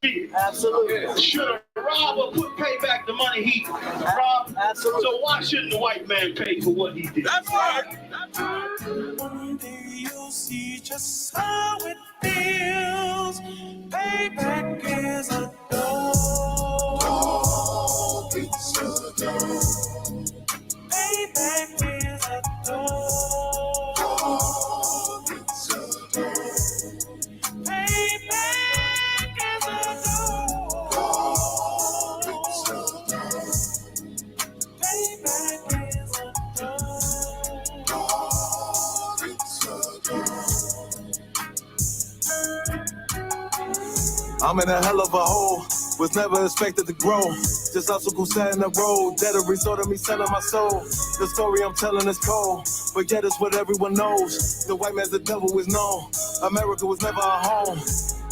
did. Absolutely. Should a robber pay back the money he robbed? Absolutely. So why shouldn't the white man pay for what he did? That's right. One day you'll see just how it feels. Payback is a dog. It's a dog. Payback is a dog. It's a dog. Payback is a dog. It's a dog. Payback is a dog. It's a dog. I'm in a hell of a hole, was never expected to grow. Just obstacle sat in the road, that a result of me selling my soul. The story I'm telling is cold, but yet it's what everyone knows. The white man's the devil is known. America was never our home.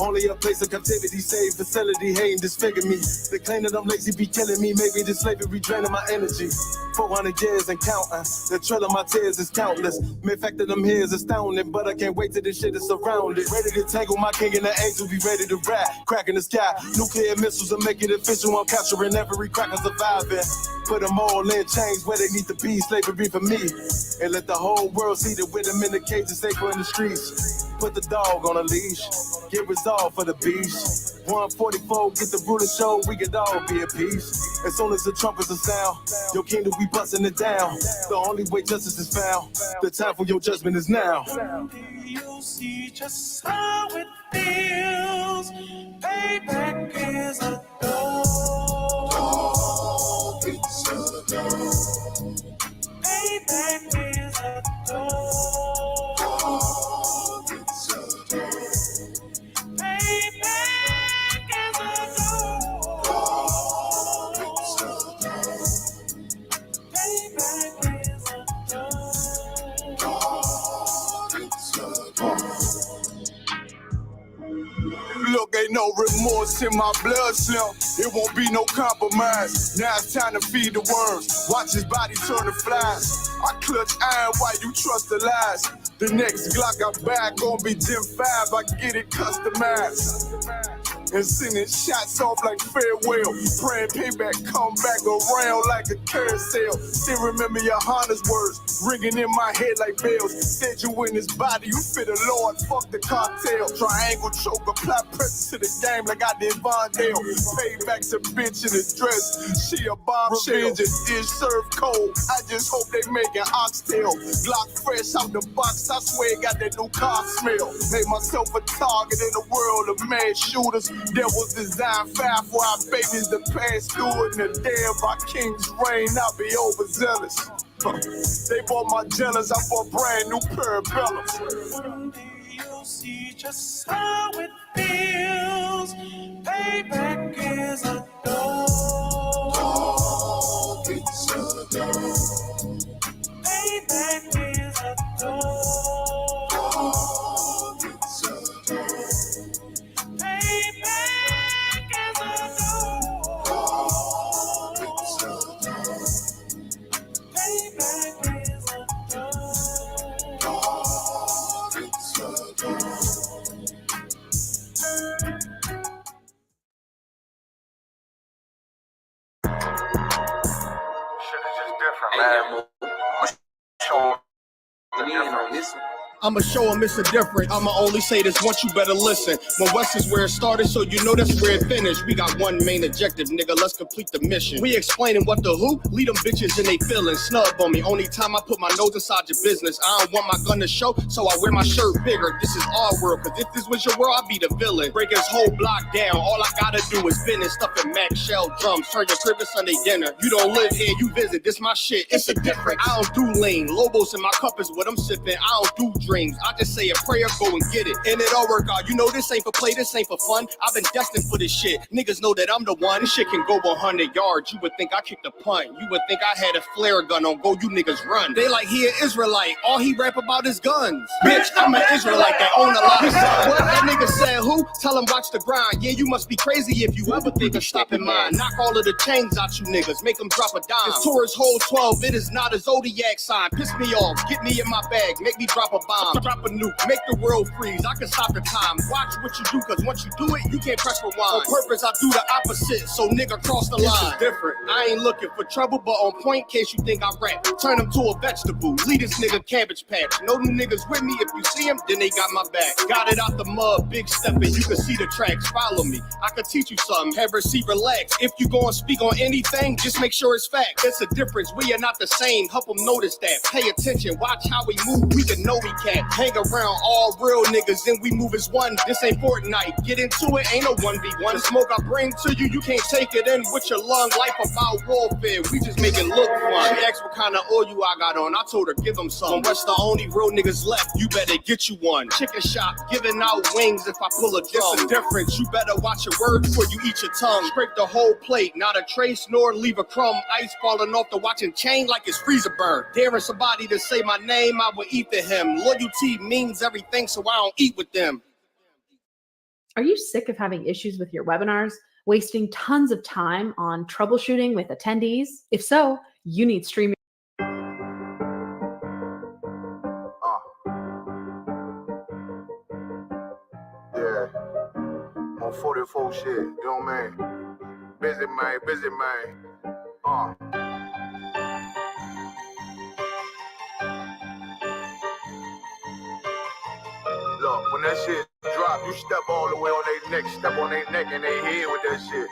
Only a place of captivity, safe facility, hating, disfigure me. They claim that I'm lazy, be killing me. Maybe this slavery draining my energy. 400 years and counting. The trail of my tears is countless. Main fact that I'm here is astounding, but I can't wait till this shit is surrounded. Ready to tangle my king and the angel, be ready to rap. Crack in the sky, nuclear missiles will make it official. I'm capturing every cracker surviving. Put them all in chains where they need to be. Slavery for me. And let the whole world see that with them in the cages, safer in the streets. Put the dog on a leash. Get resolved for the beast. 144, get the ruler show, we could all be at peace. As soon as the trumpets are sound, your kingdom we busting it down. The only way justice is found, the time for your judgment is now. You'll see just how it feels. Payback is a dog. It's a dog. Payback is a dog. It's a dog. Payback is a dog. It's a dog. Payback is a dog. It's a dog. Look, ain't no remorse in my blood slim. It won't be no compromise. Now it's time to feed the worms. Watch his body turn to flies. I clutch iron while you trust the lies. The next Glock I buy gon' be Gen 5. I get it customized. And sending shots off like farewell. Praying payback come back around like a carousel. Still remember Yahanna's words ringing in my head like bells. Said you in his body, you fit the Lord, fuck the cocktail. Triangle choke, apply pressure to the game like I did Vondale. Payback's a bitch in a dress, she a bombshell. Revenge is served cold, I just hope they make an oxtail. Glock fresh out the box, I swear it got that new car smell. Made myself a target in a world of mad shooters. That was designed fire for our babies to pass through it. In the day of our king's reign, I'll be overzealous. They bought my jealous, I bought brand new parabellums. One day you'll see just how it feels. Payback is a dog. It's a dog. Payback is a dog. It's a dog. Payback is a dog. It's a dog. Payback is a dog. It's a dog. Shit is just different, man. Show the difference. I'ma show them it's a different. I'ma only say this once, you better listen. When West is where it started, so you know that's where it finished. We got one main objective, nigga, let's complete the mission. We explaining what the who, lead them bitches and they feelings. Snub on me, only time I put my nose inside your business. I don't want my gun to show, so I wear my shirt bigger. This is our world, cause if this was your world, I'd be the villain. Break his whole block down, all I gotta do is finish. Stuffing Mac shell drums, turn your crib to Sunday dinner. You don't live here, you visit, this my shit, it's a different. I don't do lean, Lobos in my cup is what I'm sipping. I don't do dreams, I just say a prayer, go and get it. And it all work out, you know this ain't for play, this ain't for fun. I've been destined for this shit, niggas know that I'm the one. This shit can go 100 yards, you would think I kicked a punt. You would think I had a flare gun on go, you niggas run. They like he an Israelite, all he rap about is guns. Bitch, I'm an Israelite that own a lot of guns. What that nigga said who? Tell him watch the grind. Yeah, you must be crazy if you ever think of stopping mine. Knock all of the chains out you niggas, make them drop a dime. This Taurus hole 12, it is not a zodiac sign. Piss me off, get me in my bag, make me drop a bomb. bomb. Drop a nuke, make the world freeze. I can stop the time. Watch what you do, cause once you do it, you can't press rewind. On purpose, I do the opposite, so nigga cross the line. This is different. I ain't looking for trouble, but on point, case you think I rap. Turn him to a vegetable. Lead this nigga cabbage patch. No new niggas with me. If you see him, then they got my back. Got it out the mud, big stepping. You can see the tracks. Follow me. I can teach you something. Have her see relax. If you gon' speak on anything, just make sure it's fact. It's a difference. We are not the same. Help them notice that. Pay attention. Watch how we move. We can know we can't hang around all real niggas. Then we move as one. This ain't Fortnite. Get into it. Ain't no 1v1. The smoke I bring to you, you can't take it in with your lung. Life about warfare. We just make it look fun. She asked what kind of oil I got on. I told her give them some. When West the only real niggas left, you better get you one. Chicken shop giving out wings if I pull a drum. It's a difference. You better watch your words before you eat your tongue. Scrape the whole plate, not a trace nor leave a crumb. Ice falling off the watching chain like it's freezer burn. Daring somebody to say my name, I will eat to him. Loyalty means everything, so I don't eat with them. Are you sick of having issues with your webinars? Wasting tons of time on troubleshooting with attendees? If so, you need streaming. Yeah, on 44 shit, you know what I mean? Busy man. Look, when that shit drop, you step all the way on their neck, step on their neck and they head with that shit.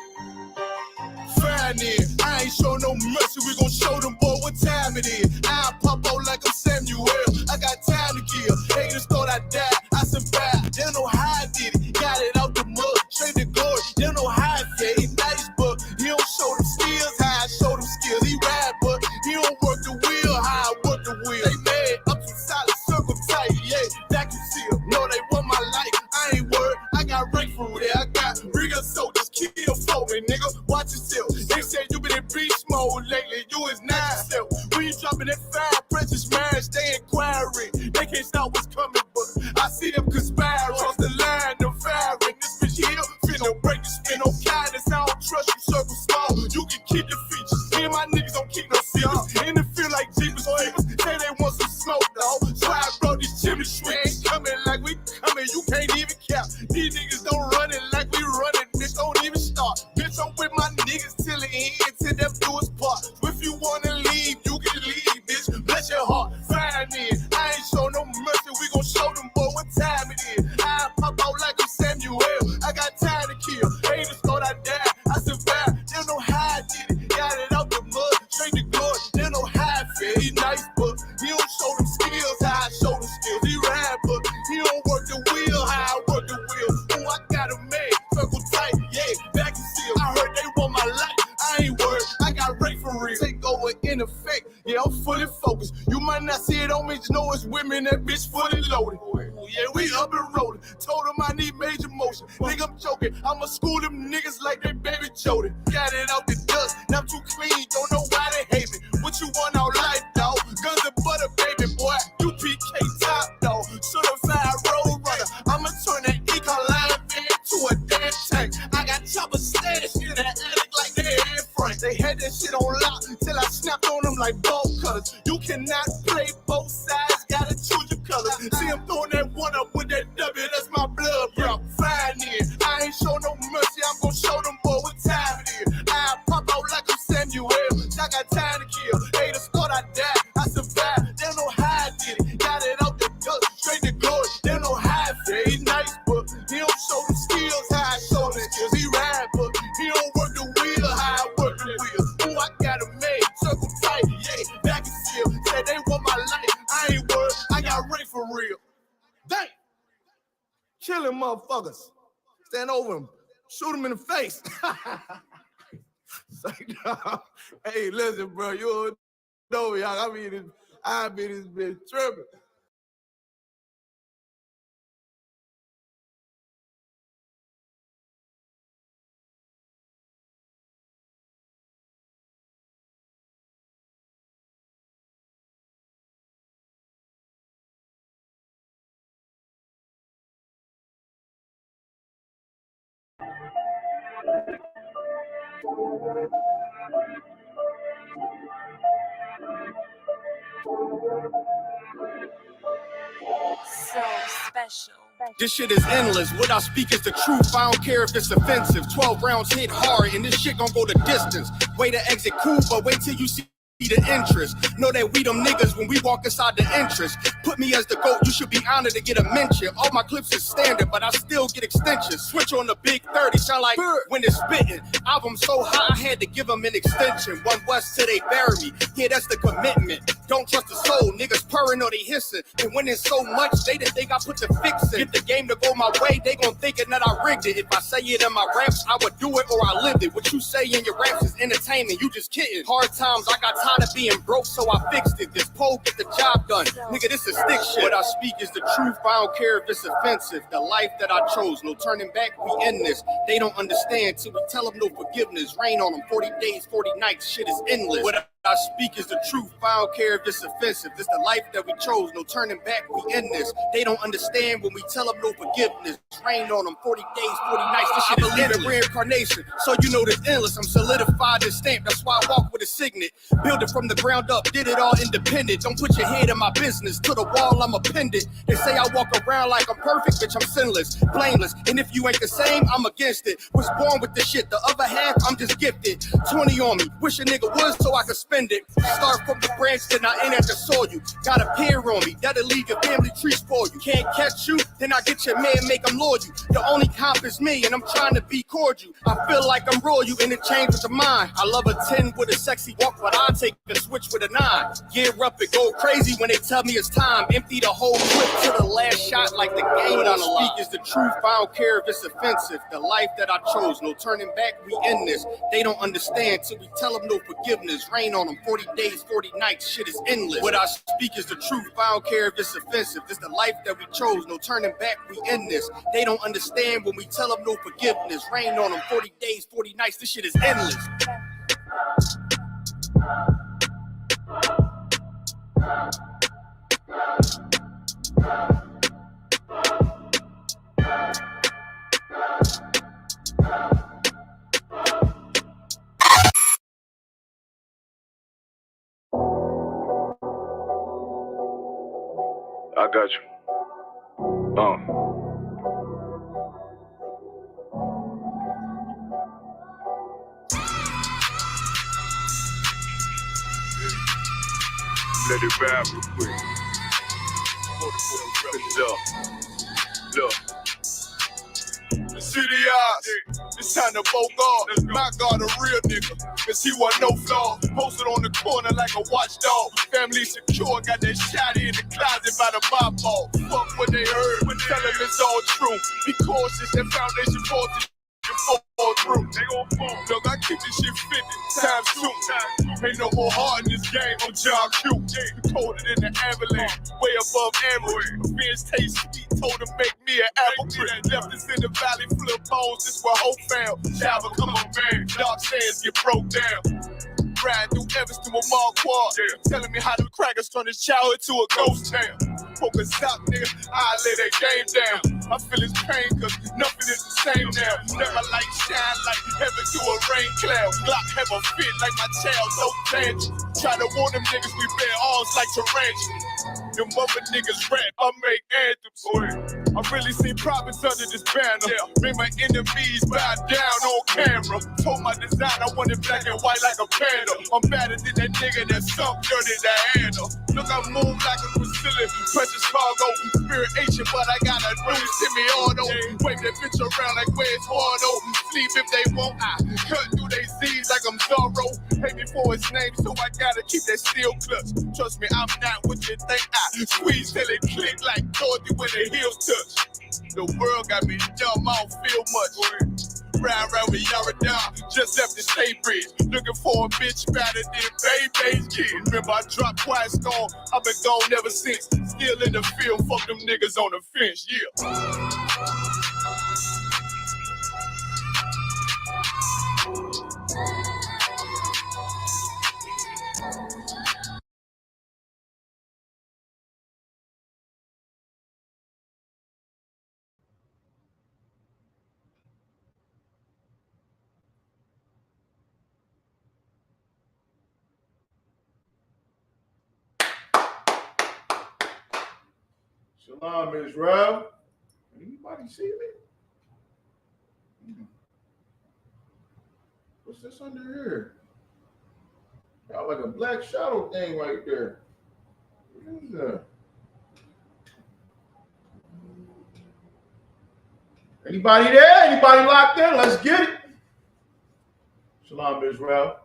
Fine then, I ain't show no mercy, we gon' show them boy what time it is. I pop out like I'm Samuel, I got time to kill. Haters thought I died, I survived. They don't know how I did it, got it out the mud, straight to glory. They don't know how I fed, he nice but he don't show them skills, how I show them skills. He ride but he don't work the wheel, how I work the wheel. They mad, up to solid, circle tight, yeah, vacuum seal. No, they want my life, I ain't worried, I got rank for real. I got real soldiers, kill for me, nigga, watch yourself. They say you been in beast mode lately, you is not yourself. When you dropping that fire, precious marriage, they inquiring. They can't stop what's coming, but I see them conspire. Cross the line, them firing. This bitch here, finna break the spin on kindness. I don't trust you, circle small. You can keep your features. Me and my niggas don't keep no secrets. In the field like Jeepers Creepers, say they want some smoke, dawg. So I brought these chimney sweeps. Coming like we coming, you can't even count. These niggas don't run it like we run it, bitch, don't even start. Bitch, I'm with my niggas till the end, till them do us part. If you wanna leave, you can leave, bitch. Bless your heart, fine then. I ain't show no mercy, we gon' show them boy what time it is. I pop out like I'm Samuel, I got time to kill. Haters thought I died, I survived. They don't know how I did it, got it out the mud, straight to glory. They don't know how I feel. He nice, but he don't show them skills, how I show them skills. He ride, but he don't work the wheel, how I work the wheel. Ooh, I got him made, circle tight, yeah, back and seal. I heard they want my life, I ain't worried, I got rate for real. Take over in effect, yeah, I'm fully focused. You might not see it on me, just know it's women, that bitch fully loaded. Ooh, yeah, we up and rolling. Told them I need major motion. Think I'm joking, I'ma school them niggas like they baby Jody. Got it out the dust, now I'm too clean, don't know why they hate me. What you want out life, dawg? Guns and butter, baby boy. UPK top, dawg. Certified road runner. I'ma turn that Ecoline into a damn tank. I got choppers status in the attic like they in front. They had that shit on lock till I snapped on them like bolt cutters. You cannot play both sides, gotta choose your colors. See him throwing that one up with that W, that's my blood, bro. Fine then. I ain't show no mercy, I'm gon' show them boy what time it is. I pop out like I'm Samuel, I got time to kill. Haters thought I died, I survived. They don't know how I did it, got it out the dust, straight to glory. They don't know how I feel. He nice, but he don't show them skills, how I show them skills. He ride, but he don't work the wheel, how I work the wheel. Ooh, I got him made, circle tight, yeah, back and seal. Said they want my life, I ain't worried, I got rate for real. Dang, killing motherfuckers. Stand over him, shoot him in the face. Hey, listen, bro, you know me. I be this bitch tripping. so special. This shit is endless. What I speak is the truth. I don't care if it's offensive. 12 rounds hit hard, and this shit gon' go the distance. Way to exit cool, but wait till you see the interest. Know that we them niggas when we walk inside the entrance. Put me as the GOAT, you should be honored to get a mention. All my clips is standard, but I still get extensions. Switch on the big 30, sound like when it's spitting. Album so high, I had to give them an extension. One West till they bury me. Yeah, that's the commitment. Don't trust the soul, niggas purring or they hissing. And when it's so much, they didn't think I put the fix in. Get the game to go my way, they gon' thinking that I rigged it. If I say it in my raps, I would do it or I lived it. What you say in your raps is entertainment, you just kidding. Hard times, I got tired of being broke, so I fixed it. This pole get the job done. Nigga, this is stick shit. What I speak is the truth, I don't care if it's offensive. The life that I chose, no turning back, we end this. They don't understand till we tell them no forgiveness. Rain on them, 40 days, 40 nights, shit is endless. What I speak is the truth, I don't care if it's offensive. This the life that we chose, no turning back, we end this. They don't understand when we tell them no forgiveness. Rain on them, 40 days, 40 nights, this shit is endless. I believe in reincarnation, so you know this endless. I'm solidified and stamped, that's why I walk with a signet. Build it from the ground up, did it all independent. Don't put your head in my business, to the wall I'm appended. They say I walk around like I'm perfect, bitch, I'm sinless, blameless. And if you ain't the same, I'm against it. Was born with the shit, the other half, I'm just gifted. 20 on me, wish a nigga would so I could spend it. Start from the branch, then I ain't at the soil. You got a peer on me, that'll leave your family tree spoil you. Can't catch you, then I get your man, make him lord you. The only comp is me, and I'm trying to be cordial. I feel like I'm royal, and it changes the mind. I love a 10 with a sexy walk, but I take a switch with a 9. Gear up and go crazy when they tell me it's time. Empty the whole clip to the last shot like the game on the speak is the truth, I don't care if it's offensive. The life that I chose, no turning back, we end this. They don't understand till we tell them no forgiveness. Rain on them, 40 days, 40 nights, shit is endless. What I speak is the truth, I don't care if it's offensive. This the life that we chose, no turning back, we end this. They don't understand when we tell them no forgiveness. Rain on them, 40 days, 40 nights, this shit is endless. I got you. Let it rap real quick. Look. The city eyes, it's time to vote God. My God, a real nigga, cause he wasn't no flaw. Posted on the corner like a watchdog. Family secure, got that shot in the closet by the mob ball. Fuck what they heard, when tell them it's all true. Be cautious, that foundation falls to fall through. They gon' fall. Look, I keep this shit 50 times 2. Ain't no more heart in this game. I'm John Q. Colder than the avalanche, way above average. Fierce taste sweet, told him make me an apple tree. Left us in the valley full of bones. This where hope found. Java, come on, man. Dark sands get broke down. Riding through Evanston with Mark Quad. Telling me how the crackers turn his childhood to a ghost town. Poker stop, nigga, I lay that game down. I feel his pain, cause nothing is the same now. Let my light shine like heaven through a rain cloud. Glock have a fit like my child, no tangent. Try to warn them niggas we bear arms like tarantula. Them mother niggas rap, I make anthems. I really seen prophets under this banner. Made my enemies bow down on camera. Told my design I wanted black and white like a panda. I'm better than that nigga that sunk dirty Diana. Look, I move like a Brazilian, precious cargo, spirit ancient, but I got a new semi-auto. Wave that bitch around like where's Wardo. Sleep if they won't, I cut through they Z's like I'm Zorro. Pay me for his name, so I gotta keep that steel clutch. Trust me, I'm not what you think. I squeeze till it click like Dorothy when the heels touch. The world got me dumb, I don't feel much. Round with Yara down, just left the state bridge. Looking for a bitch better than Baby's kid. Remember I dropped Quiet Storm, I've been gone ever since. Still in the field, fuck them niggas on the fence, yeah. Shalom, Israel. Anybody see me? What's this under here? Got like a black shadow thing right there. What is that? Anybody there? Anybody locked in? Let's get it. Shalom, Israel.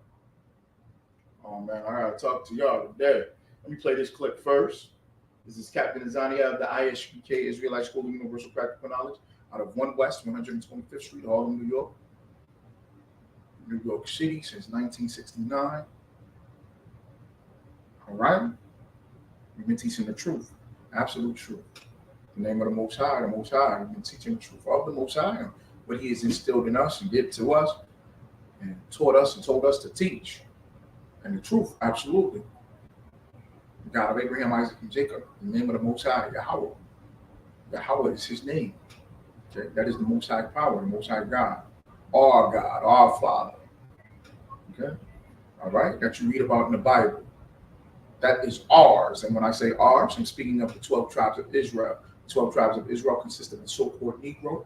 Oh man, I gotta talk to y'all today. Let me play this clip first. This is Captain Azania of the ISUPK, Israelite School of Universal Practical Knowledge, out of 1 West, 125th Street, Harlem, New York. New York City since 1969. All right? We've been teaching the truth, absolute truth. In the name of the Most High, we've been teaching the truth of the Most High, and what He has instilled in us and given to us, and taught us and told us to teach. And the truth, absolutely. The God of Abraham, Isaac, and Jacob, in the name of the Most High, Yahweh. Yahweh is His name. Okay? That is the Most High power, the Most High God, our Father. Okay? All right? That you read about in the Bible. That is ours. And when I say ours, I'm speaking of the 12 tribes of Israel. The 12 tribes of Israel consist of the so-called Negro,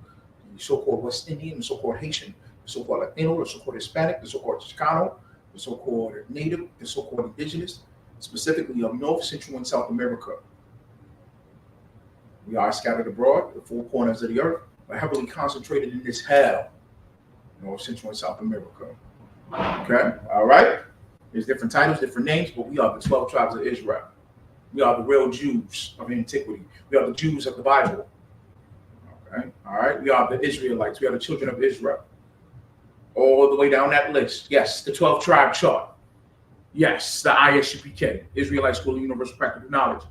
the so-called West Indian, the so-called Haitian, the so-called Latino, the so-called Hispanic, the so-called Chicano, the so-called Native, the so-called Indigenous, specifically of North, Central, and South America. We are scattered abroad, the 4 corners of the earth, but heavily concentrated in this hell, North, Central, and South America. Okay? All right? There's different titles, different names, but we are the 12 tribes of Israel. We are the real Jews of antiquity. We are the Jews of the Bible. Okay? All right? We are the Israelites. We are the children of Israel. All the way down that list. Yes, the 12 tribe chart. Yes, the ISUPK, Israelite School of Universal Practical Knowledge.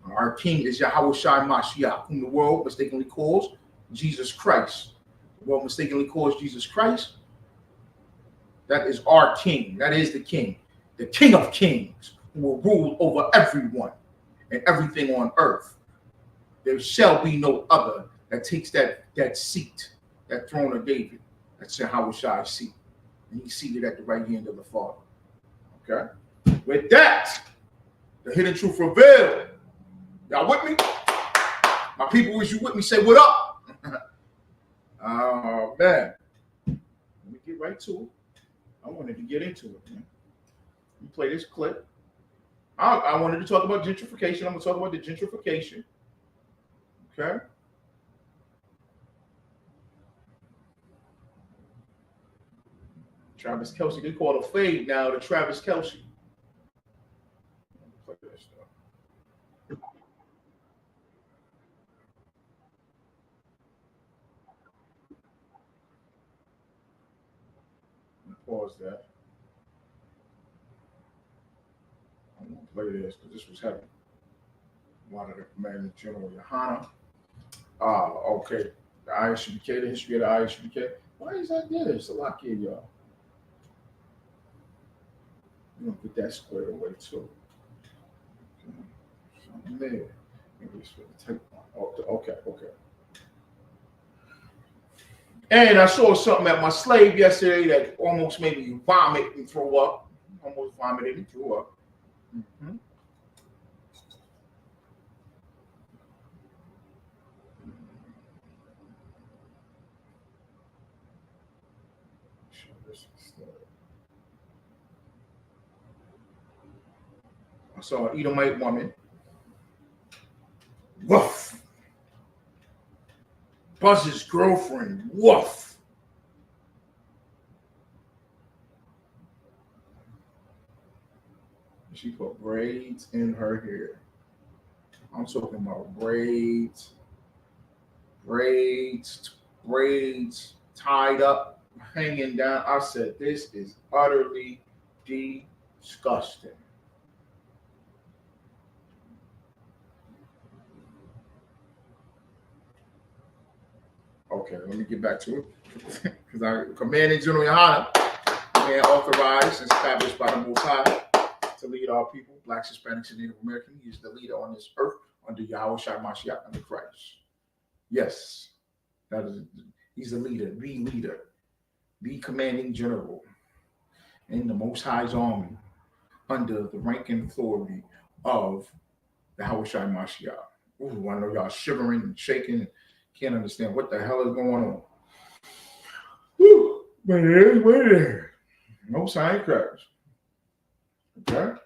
Our king is Yahweh Shai Mashiach, whom the world mistakenly calls Jesus Christ. The world mistakenly calls Jesus Christ. That is our king. That is the king of kings, who will rule over everyone and everything on earth. There shall be no other that takes that seat, that throne of David. That's Yahweh Shai's seat. And He's seated at the right hand of the Father. Okay? With that, the hidden truth revealed. Y'all with me? My people, is you with me? Say what up? Oh, man. Let me get right to it. I wanted to get into it, man. Let me play this clip. I wanted to talk about gentrification. I'm going to talk about the gentrification. Okay? Travis Kelce. They call it a fade now to Travis Kelce. Play this stuff. Pause that. I'm going to play this because this was heavy. One of the Commander General Yahanna. Okay. The ISUPK, the history of the ISUPK. Why is that there? It's a lock in, y'all. We're going to get that squared away too. Something there. Maybe it's for the tape one. Okay. And I saw something at my slave yesterday that almost made me vomit and throw up. Almost vomited and threw up. Mm-hmm. I saw an Edomite woman. Woof. Buzz's girlfriend. Woof. She put braids in her hair. I'm talking about braids tied up, hanging down. I said, this is utterly disgusting. Okay, let me get back to it. Because I commanded General Yahanna, man authorized and established by the Most High to lead our people, Blacks, Hispanics, and Native Americans. He is the leader on this earth under Yahweh Shai Mashiach under Christ. Yes, he's the leader, the commanding general in the Most High's army under the rank and authority of the Hawashai Mashiach. Ooh, I know y'all shivering and shaking and can't understand what the hell is going on. Woo, but it is what it is. No sign cracks. Okay?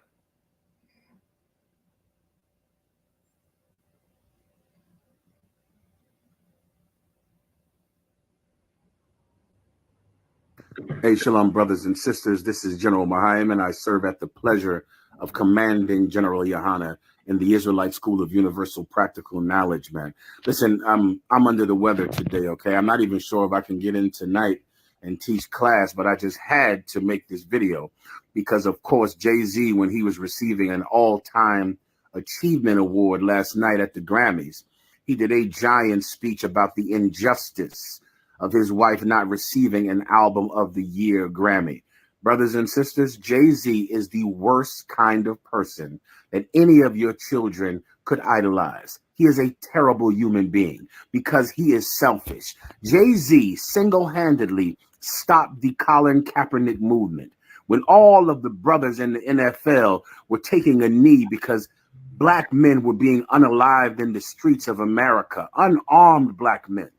Hey, shalom, brothers and sisters. This is General Mahaim, and I serve at the pleasure of commanding General Yahanna in the Israelite School of Universal Practical Knowledge, man. Listen, I'm under the weather today, okay? I'm not even sure if I can get in tonight and teach class, but I just had to make this video because, of course, Jay-Z, when he was receiving an all-time achievement award last night at the Grammys, he did a giant speech about the injustice of his wife not receiving an Album of the Year Grammy. Brothers and sisters, Jay-Z is the worst kind of person that any of your children could idolize. He is a terrible human being because he is selfish. Jay-Z single-handedly stopped the Colin Kaepernick movement when all of the brothers in the NFL were taking a knee because black men were being unalived in the streets of America, unarmed black men.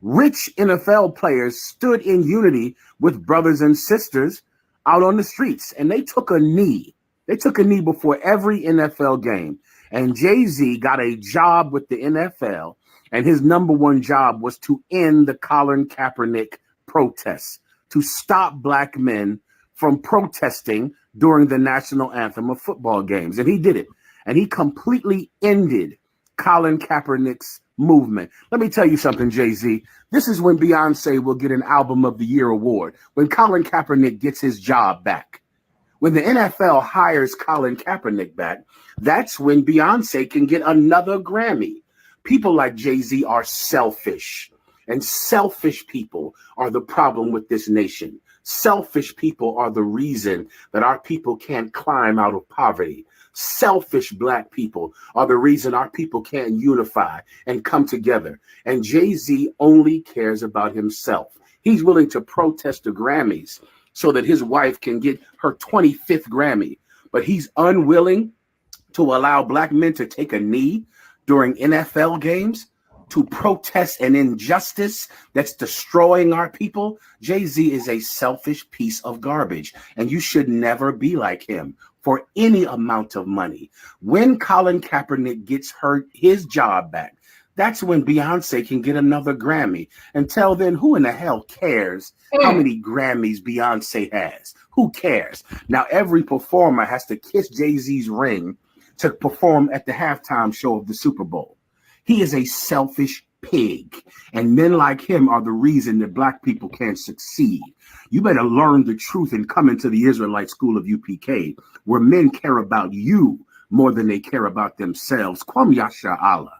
Rich NFL players stood in unity with brothers and sisters out on the streets, and they took a knee. They took a knee before every NFL game. And Jay-Z got a job with the NFL, and his number one job was to end the Colin Kaepernick protests, to stop black men from protesting during the national anthem of football games. And he did it. And he completely ended Colin Kaepernick's movement. Let me tell you something, Jay-Z. This is when Beyonce will get an Album of the Year award, when Colin Kaepernick gets his job back. When the NFL hires Colin Kaepernick back, that's when Beyonce can get another Grammy. People like Jay-Z are selfish, and selfish people are the problem with this nation. Selfish people are the reason that our people can't climb out of poverty. Selfish black people are the reason our people can't unify and come together. And Jay-Z only cares about himself. He's willing to protest the Grammys so that his wife can get her 25th Grammy. But he's unwilling to allow black men to take a knee during NFL games to protest an injustice that's destroying our people. Jay-Z is a selfish piece of garbage, and you should never be like him for any amount of money. When Colin Kaepernick gets his job back, that's when Beyonce can get another Grammy. Until then, who in the hell cares how many Grammys Beyonce has? Who cares? Now, every performer has to kiss Jay-Z's ring to perform at the halftime show of the Super Bowl. He is a selfish pig, and men like him are the reason that black people can't succeed. You better learn the truth and come into the Israelite School of UPK, where men care about you more than they care about themselves. Kwam Yasha Allah.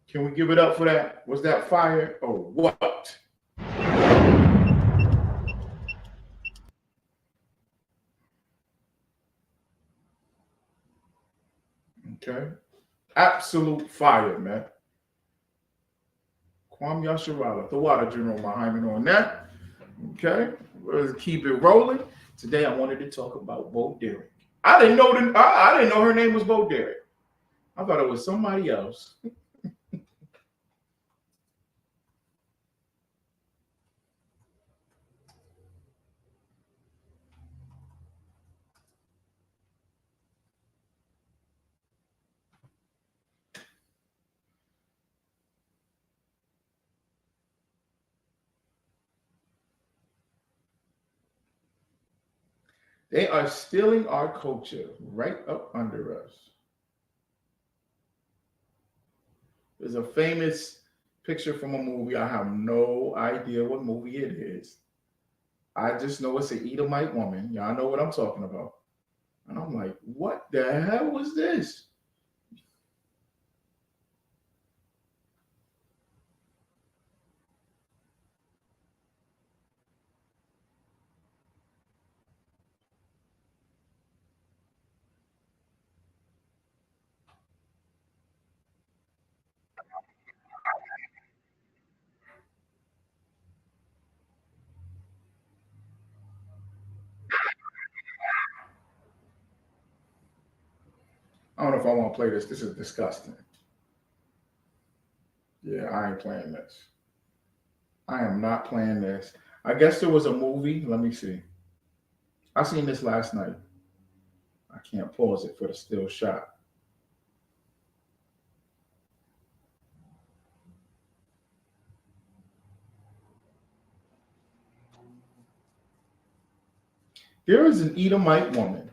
Can we give it up for that? Was that fire or what? Okay. Absolute fire, man. Kwam Yasharala. The water, General Mahaman on that. Okay. Let's keep it rolling. Today I wanted to talk about Bo Derek. I didn't know her name was Bo Derek. I thought it was somebody else. They are stealing our culture right up under us. There's a famous picture from a movie. I have no idea what movie it is. I just know it's an Edomite woman. Y'all know what I'm talking about. And I'm like, what the hell was this? know if I want to play this. This is disgusting. Yeah, I ain't playing this. I am not playing this. I guess there was a movie. Let me see. I seen this last night. I can't pause it for the still shot. There is an Edomite woman.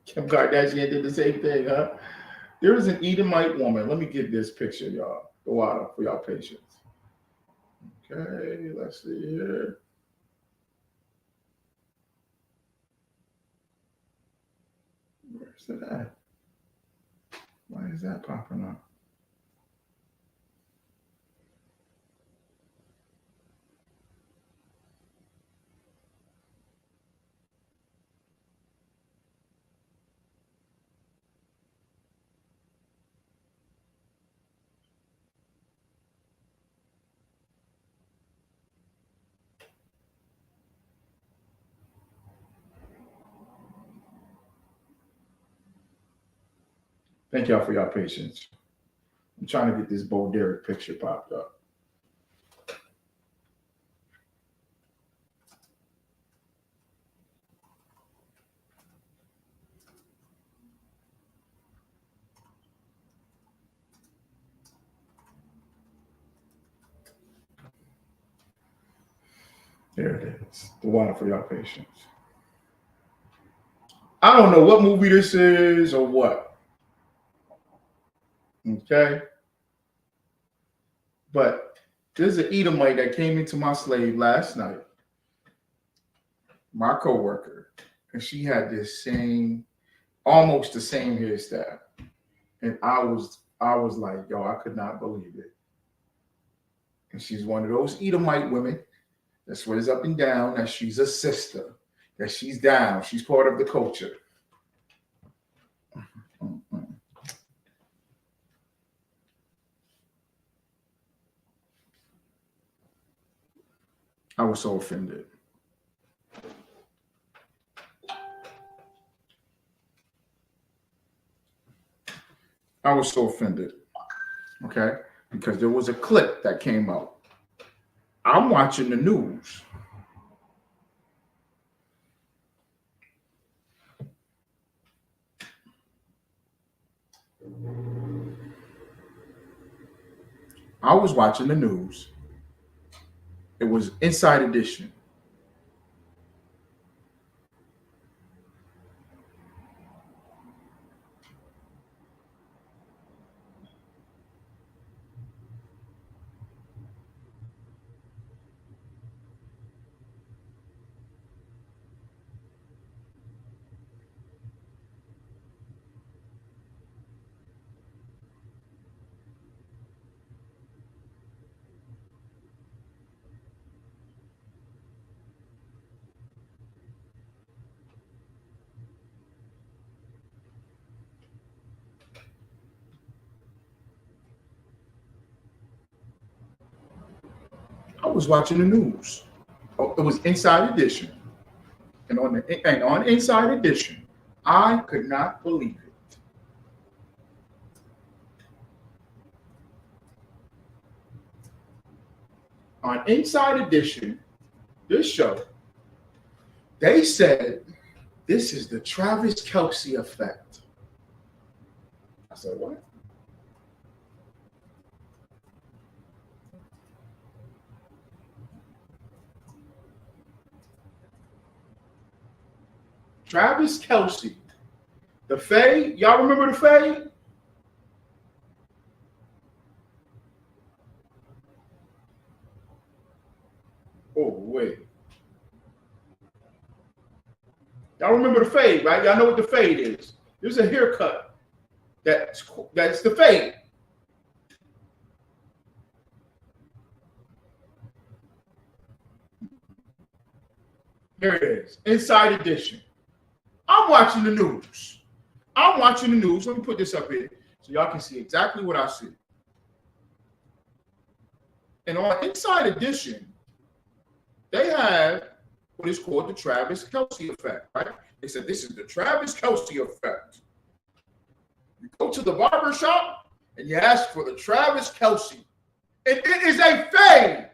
Kim Kardashian did the same thing, huh? There is an Edomite woman. Let me get this picture, y'all. Go out for y'all patience. Okay, let's see here. Where's it at? Why is that popping up? Thank y'all for y'all patience. I'm trying to get this Bo Derek picture popped up. There it is. The one for y'all patience. I don't know what movie this is or what. Okay. But there's an Edomite that came into my slave last night, my coworker, and she had this same, almost the same hairstyle. And I was like, yo, I could not believe it. And she's one of those Edomite women that swears up and down that she's a sister, that she's down, she's part of the culture. I was so offended. I was so offended, okay? Because there was a clip that came out. I'm watching the news. I was watching the news. It was Inside Edition. I was watching the news. Oh, it was Inside Edition. And on Inside Edition, I could not believe it. On Inside Edition, this show, they said this is the Travis Kelce effect. I said, what? Travis Kelce. The fade, y'all remember the fade? Oh, wait. Y'all remember the fade, right? Y'all know what the fade is. There's a haircut that's the fade. Here it is, Inside Edition. I'm watching the news. Let me put this up here so y'all can see exactly what I see. And on Inside Edition, they have what is called the Travis Kelce effect, right? They said this is the Travis Kelce effect. You go to the barber shop and you ask for the Travis Kelce. And it is a fade.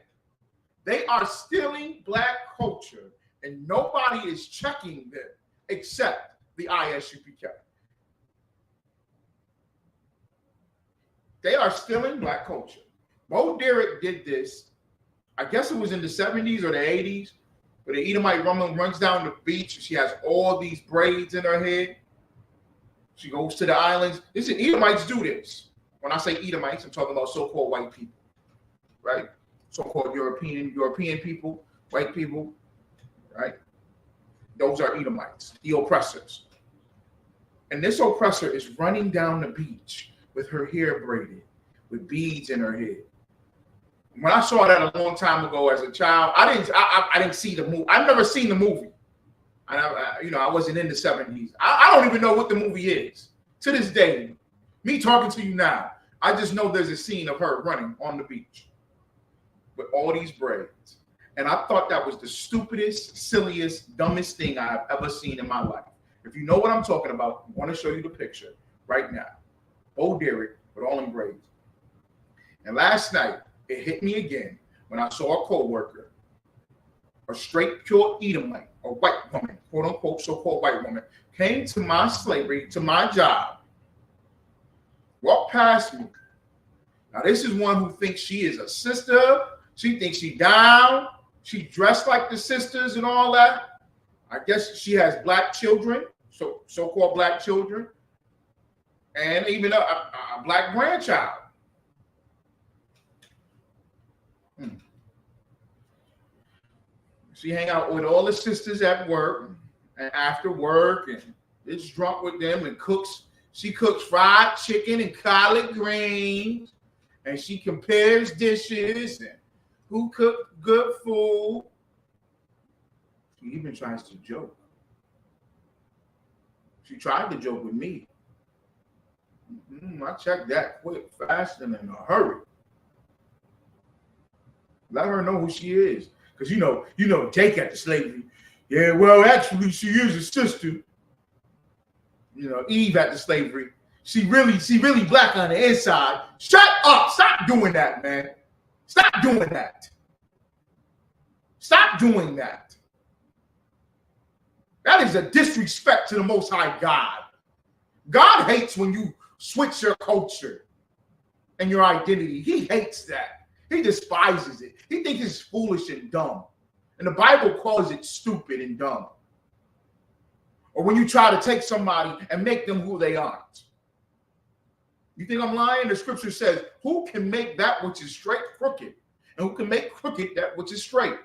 They are stealing black culture, and nobody is checking them except the ISUPK. They are stealing black culture. Bo Derek did this, I guess it was in the 70s or the 80s, where the Edomite woman runs down the beach. She has all these braids in her head. She goes to the islands. Listen, Edomites do this. When I say Edomites, I'm talking about so-called white people, right? So-called European people, white people, right? Those are Edomites, the oppressors. And this oppressor is running down the beach with her hair braided, with beads in her head. When I saw that a long time ago as a child, I didn't see the movie. I've never seen the movie. And I wasn't in the 70s. I don't even know what the movie is. To this day, me talking to you now, I just know there's a scene of her running on the beach with all these braids. And I thought that was the stupidest, silliest, dumbest thing I've ever seen in my life. If you know what I'm talking about, I want to show you the picture right now. Bo Derek with all them braids. And last night, it hit me again when I saw a co-worker, a straight, pure Edomite, a white woman, quote unquote, so-called white woman, came to my slavery, to my job, walked past me. Now, this is one who thinks she is a sister. She thinks she down. She dressed like the sisters and all that. I guess she has black children, so-called black children, and even a black grandchild. She hang out with all the sisters at work and after work and is drunk with them and cooks. She cooks fried chicken and collard greens, and she compares dishes and who cooked good food. She even tries to joke. She tried to joke with me. I checked that quick, fast, and in a hurry. Let her know who she is. Because you know, Jake at the slavery. Yeah, well, actually, she is a sister. You know, Eve at the slavery. She really black on the inside. Shut up. Stop doing that, man. Stop doing that. Stop doing that. That is a disrespect to the Most High God. God hates when you switch your culture and your identity. He hates that. He despises it. He thinks it's foolish and dumb. And the Bible calls it stupid and dumb. Or when you try to take somebody and make them who they aren't. You think I'm lying? The scripture says, who can make that which is straight crooked? And who can make crooked that which is straight?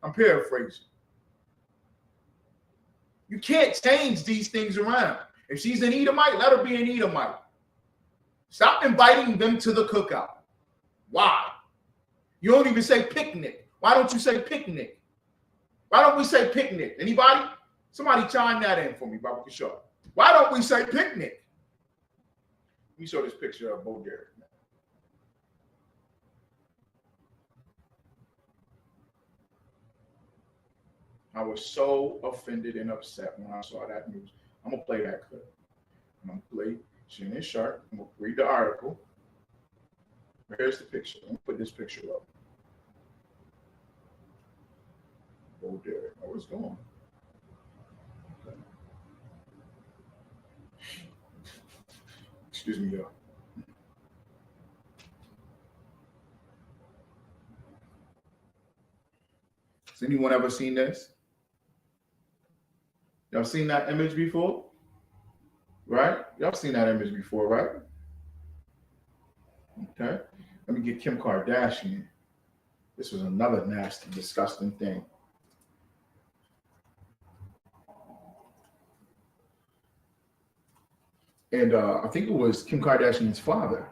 I'm paraphrasing. You can't change these things around. If she's an Edomite, let her be an Edomite. Stop inviting them to the cookout. Why? You don't even say picnic. Why don't you say picnic? Why don't we say picnic? Anybody? Somebody chime that in for me, Baba Kishore. Why don't we say picnic? Let me show this picture of Bo Derek. I was so offended and upset when I saw that news. I'm going to play that clip. I'm going to play Shannon Sharp. I'm going to read the article. Here's the picture. Let me put this picture up. Bo Derek. Oh, it's gone. Okay. Excuse me, y'all. Has anyone ever seen this? Y'all seen that image before? Right? Y'all seen that image before, right? Okay. Let me get Kim Kardashian. This was another nasty, disgusting thing. And I think it was Kim Kardashian's father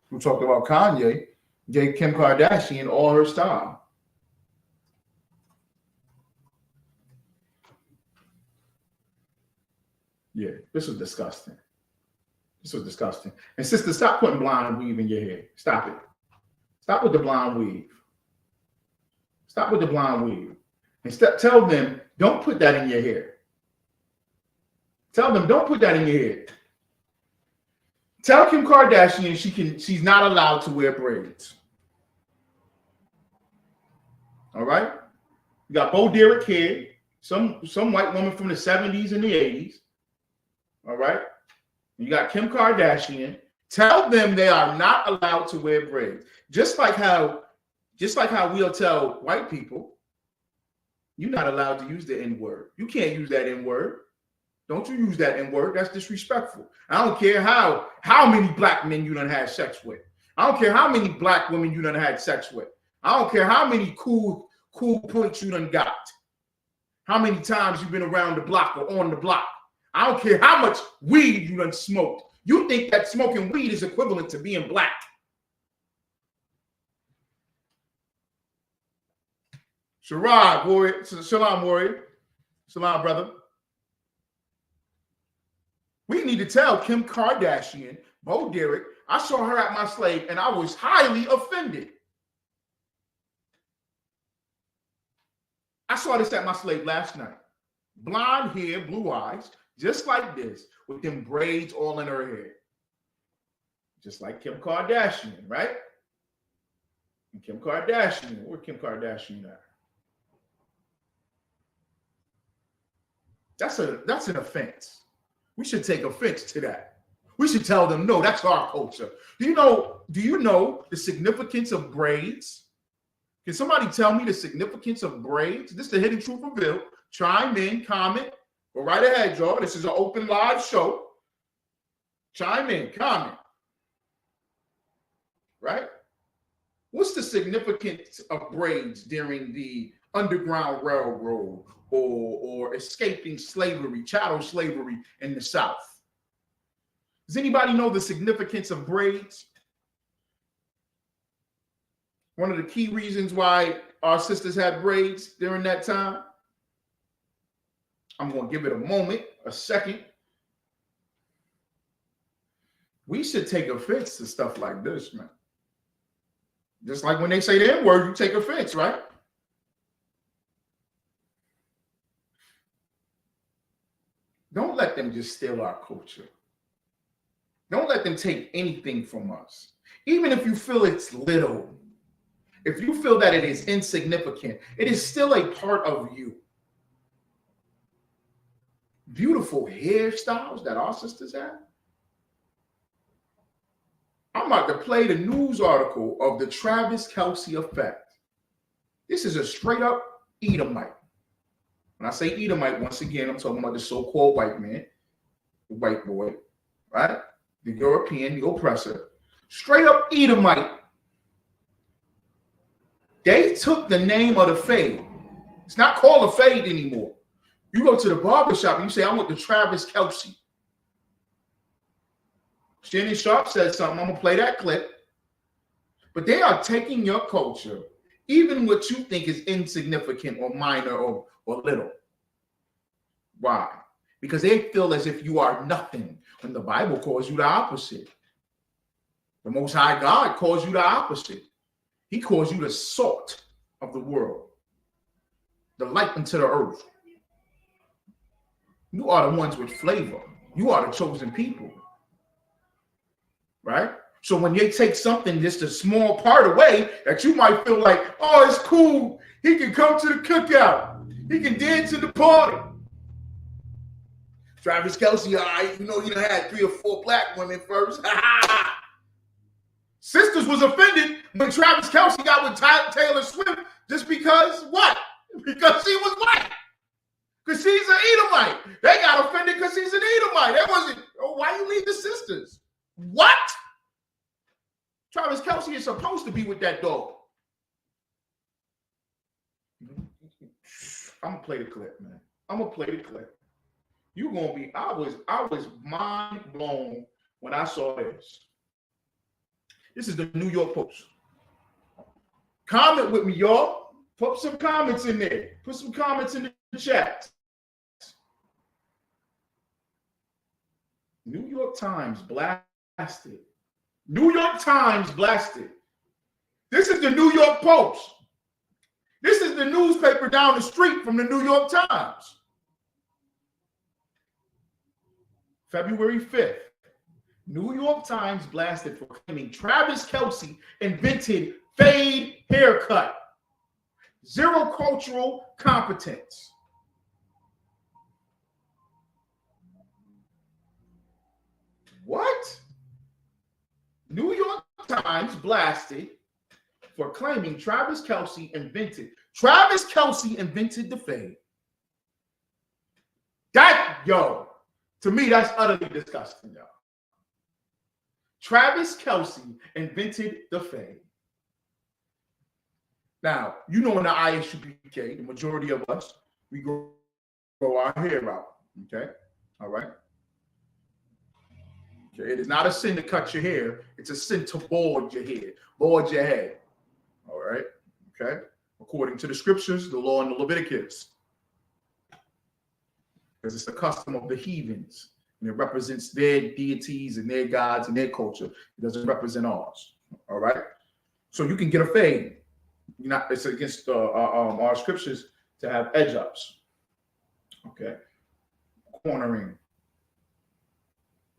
who talked about Kanye, gave Kim Kardashian all her style. Yeah, this was disgusting. This was disgusting. And sister, stop putting blonde weave in your hair. Stop it. Stop with the blonde weave. Stop with the blonde weave. Instead, tell them, don't put that in your hair. Tell them, don't put that in your hair. Tell Kim Kardashian she's not allowed to wear braids. All right? You got Bo Derek here, some white woman from the 70s and the 80s. All right? You got Kim Kardashian. Tell them they are not allowed to wear braids. Just like how we'll tell white people, you're not allowed to use the N-word. You can't use that N-word. Don't you use that N-word. That's disrespectful. I don't care how many black men you done had sex with. I don't care how many black women you done had sex with. I don't care how many cool points you done got. How many times you've been around the block or on the block. I don't care how much weed you done smoked. You think that smoking weed is equivalent to being black. Sharad, warrior. Shalom, warrior. Shalom, brother. We need to tell Kim Kardashian, Bo Derek, I saw her at my slave and I was highly offended. I saw this at my slave last night. Blonde hair, blue eyes, just like this, with them braids all in her hair. Just like Kim Kardashian, right? And Kim Kardashian, where Kim Kardashian at? That's an offense. We should take offense to that. We should tell them, no, that's our culture. Do you know the significance of braids? Can somebody tell me the significance of braids? This is the Hidden Truth Revealed. Chime in, comment. Go right ahead, y'all. This is an open live show. Chime in, comment. Right? What's the significance of braids during the Underground Railroad or escaping slavery, chattel slavery in the South? Does anybody know the significance of braids? One of the key reasons why our sisters had braids during that time. I'm going to give it a moment, a second. We should take offense to stuff like this, man. Just like when they say the N-word, you take offense, right? Don't let them just steal our culture. Don't let them take anything from us. Even if you feel it's little, if you feel that it is insignificant, it is still a part of you. Beautiful hairstyles that our sisters have. I'm about to play the news article of the Travis Kelce effect. This is a straight up Edomite. When I say Edomite, once again, I'm talking about the so-called white man, the white boy, right? The European, the oppressor. Straight up Edomite. They took the name of the fade. It's not called a fade anymore. You go to the barbershop and you say, I want the Travis Kelce. Shannon Sharp said something. I'm going to play that clip. But they are taking your culture, even what you think is insignificant or minor or little. Why? Because they feel as if you are nothing when the Bible calls you the opposite. The Most High God calls you the opposite. He calls you the salt of the world, the light unto the earth. You are the ones with flavor. You are the chosen people. Right? So when they take something just a small part away that you might feel like, oh, it's cool. He can come to the cookout. He can dance in the party. Travis Kelce, all right, you know, he done had 3 or 4 black women first. Sisters was offended when Travis Kelce got with Taylor Swift just because what? Because she was white. Because she's an Edomite. They got offended because she's an Edomite. That wasn't, oh, why you leave the sisters? What? Travis Kelce is supposed to be with that dog. I'm gonna play the clip, man. I'm gonna play the clip. You're gonna be, I was mind blown when I saw this. This is the New York Post. Comment with me, y'all. Put some comments in there. Put some comments in the chat. New York Times blasted. New York Times blasted. This is the New York Post. This is is the newspaper down the street from the New York Times. February 5th. New York Times blasted for claiming Travis Kelce invented fade haircut. Zero cultural competence. What? New York Times blasted for claiming Travis Kelce invented the fade. To me, that's utterly disgusting, y'all. Travis Kelce invented the fade. Now, you know in the ISUPK, the majority of us, we grow our hair out, okay? All right? Okay, it is not a sin to cut your hair. It's a sin to bald your hair, bald your head. All right? Okay? According to the scriptures, the law in the Leviticus. Because it's the custom of the heathens. And it represents their deities and their gods and their culture. It doesn't represent ours. All right? So you can get a fade. It's against our scriptures to have edge ups. Okay? Cornering.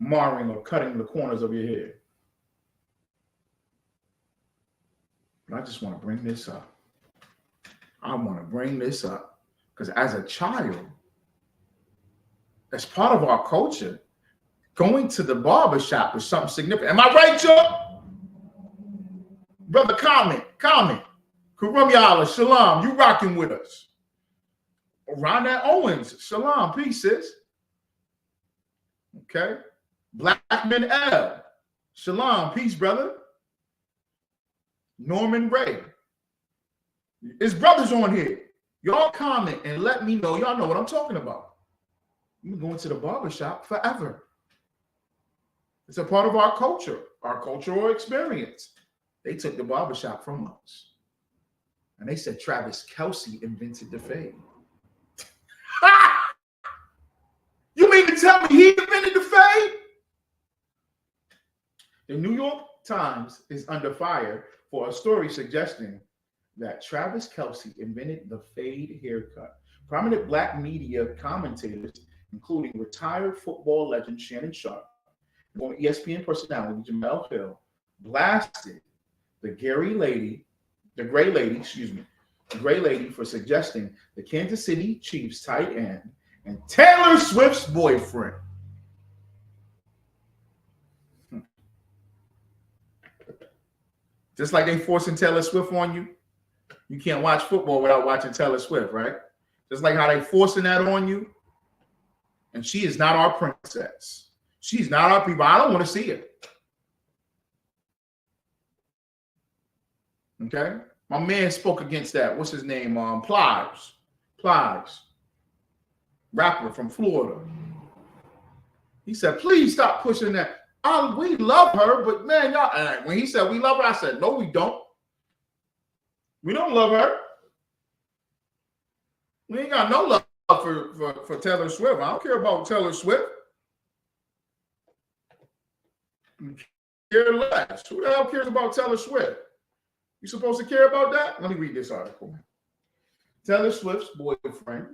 Marring or cutting the corners of your hair. But I just want to bring this up. I want to bring this up because as a child, as part of our culture, going to the barber shop was something significant. Am I right, Joe? Brother, comment. Karum Yala, shalom. You rocking with us. Rhonda Owens, shalom. Peace, sis. Okay. Blackman L. Shalom. Peace, brother. Norman Ray. His brothers on here. Y'all comment and let me know. Y'all know what I'm talking about. We're going to the barbershop forever. It's a part of our culture, our cultural experience. They took the barbershop from us. And they said Travis Kelce invented the fade. You mean to tell me he invented the fade? The New York Times is under fire for a story suggesting that Travis Kelce invented the fade haircut. Prominent black media commentators, including retired football legend Shannon Sharpe, former ESPN personality Jamel Hill, blasted the Gray Lady for suggesting the Kansas City Chiefs tight end and Taylor Swift's boyfriend. Just like they forcing Taylor Swift on you. You can't watch football without watching Taylor Swift, right? Just like how they forcing that on you. And she is not our princess. She's not our people. I don't want to see her. Okay? My man spoke against that. What's his name? Plies. Rapper from Florida. He said, please stop pushing that. We love her, but man, y'all, when he said we love her, I said, no, we don't. We don't love her. We ain't got no love for Taylor Swift. I don't care about Taylor Swift. Care less. Who the hell cares about Taylor Swift? You supposed to care about that? Let me read this article. Taylor Swift's boyfriend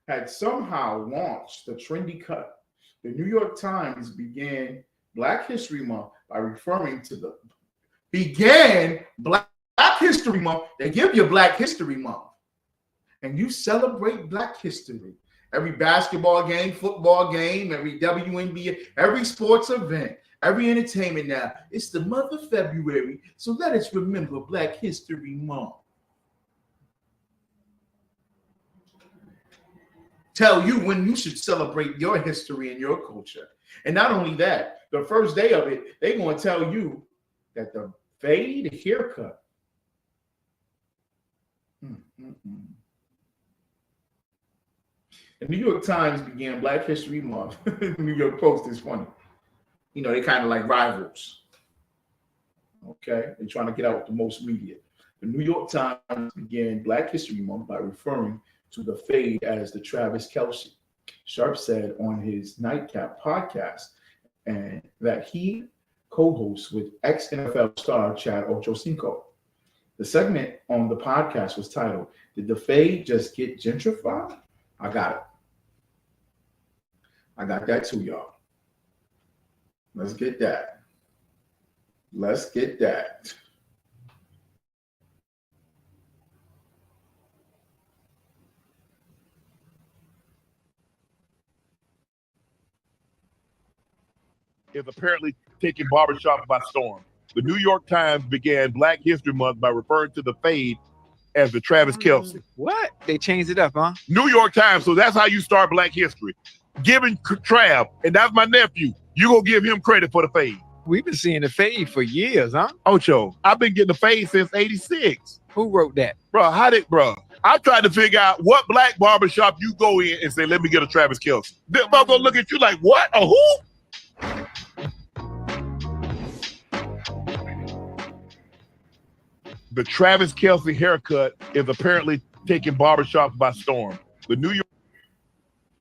had somehow launched the trendy cut. The New York Times began Black History Month by referring to the Black History Month. They give you Black History Month. And you celebrate Black history. Every basketball game, football game, every WNBA, every sports event, every entertainment now. It's the month of February, so let us remember Black History Month. Tell you when you should celebrate your history and your culture. And not only that, the first day of it, they're going to tell you that the fade haircut. The New York Times began Black History Month. The New York Post is funny. You know, they kind of like rivals. Okay? They're trying to get out with the most media. The New York Times began Black History Month by referring to the fade as the Travis Kelce. Sharpe said on his Nightcap podcast and that he co-hosts with ex-NFL star Chad Ochocinco. The segment on the podcast was titled, "Did the fade just get gentrified?" I got it. I got that too, y'all. Let's get that. Let's get that. Is apparently taking barbershops by storm. The New York Times began Black History Month by referring to the fade as the Travis Kelce. What? They changed it up, huh? New York Times, so that's how you start Black History. Giving Trav, and that's my nephew, you gonna give him credit for the fade. We've been seeing the fade for years, huh? Ocho, I've been getting the fade since 86. Who wrote that? Bro, I tried to figure out what black barbershop you go in and say, let me get a Travis Kelce. They're gonna look at you like, what? A who? The Travis Kelce haircut is apparently taking barbershops by storm. The New York.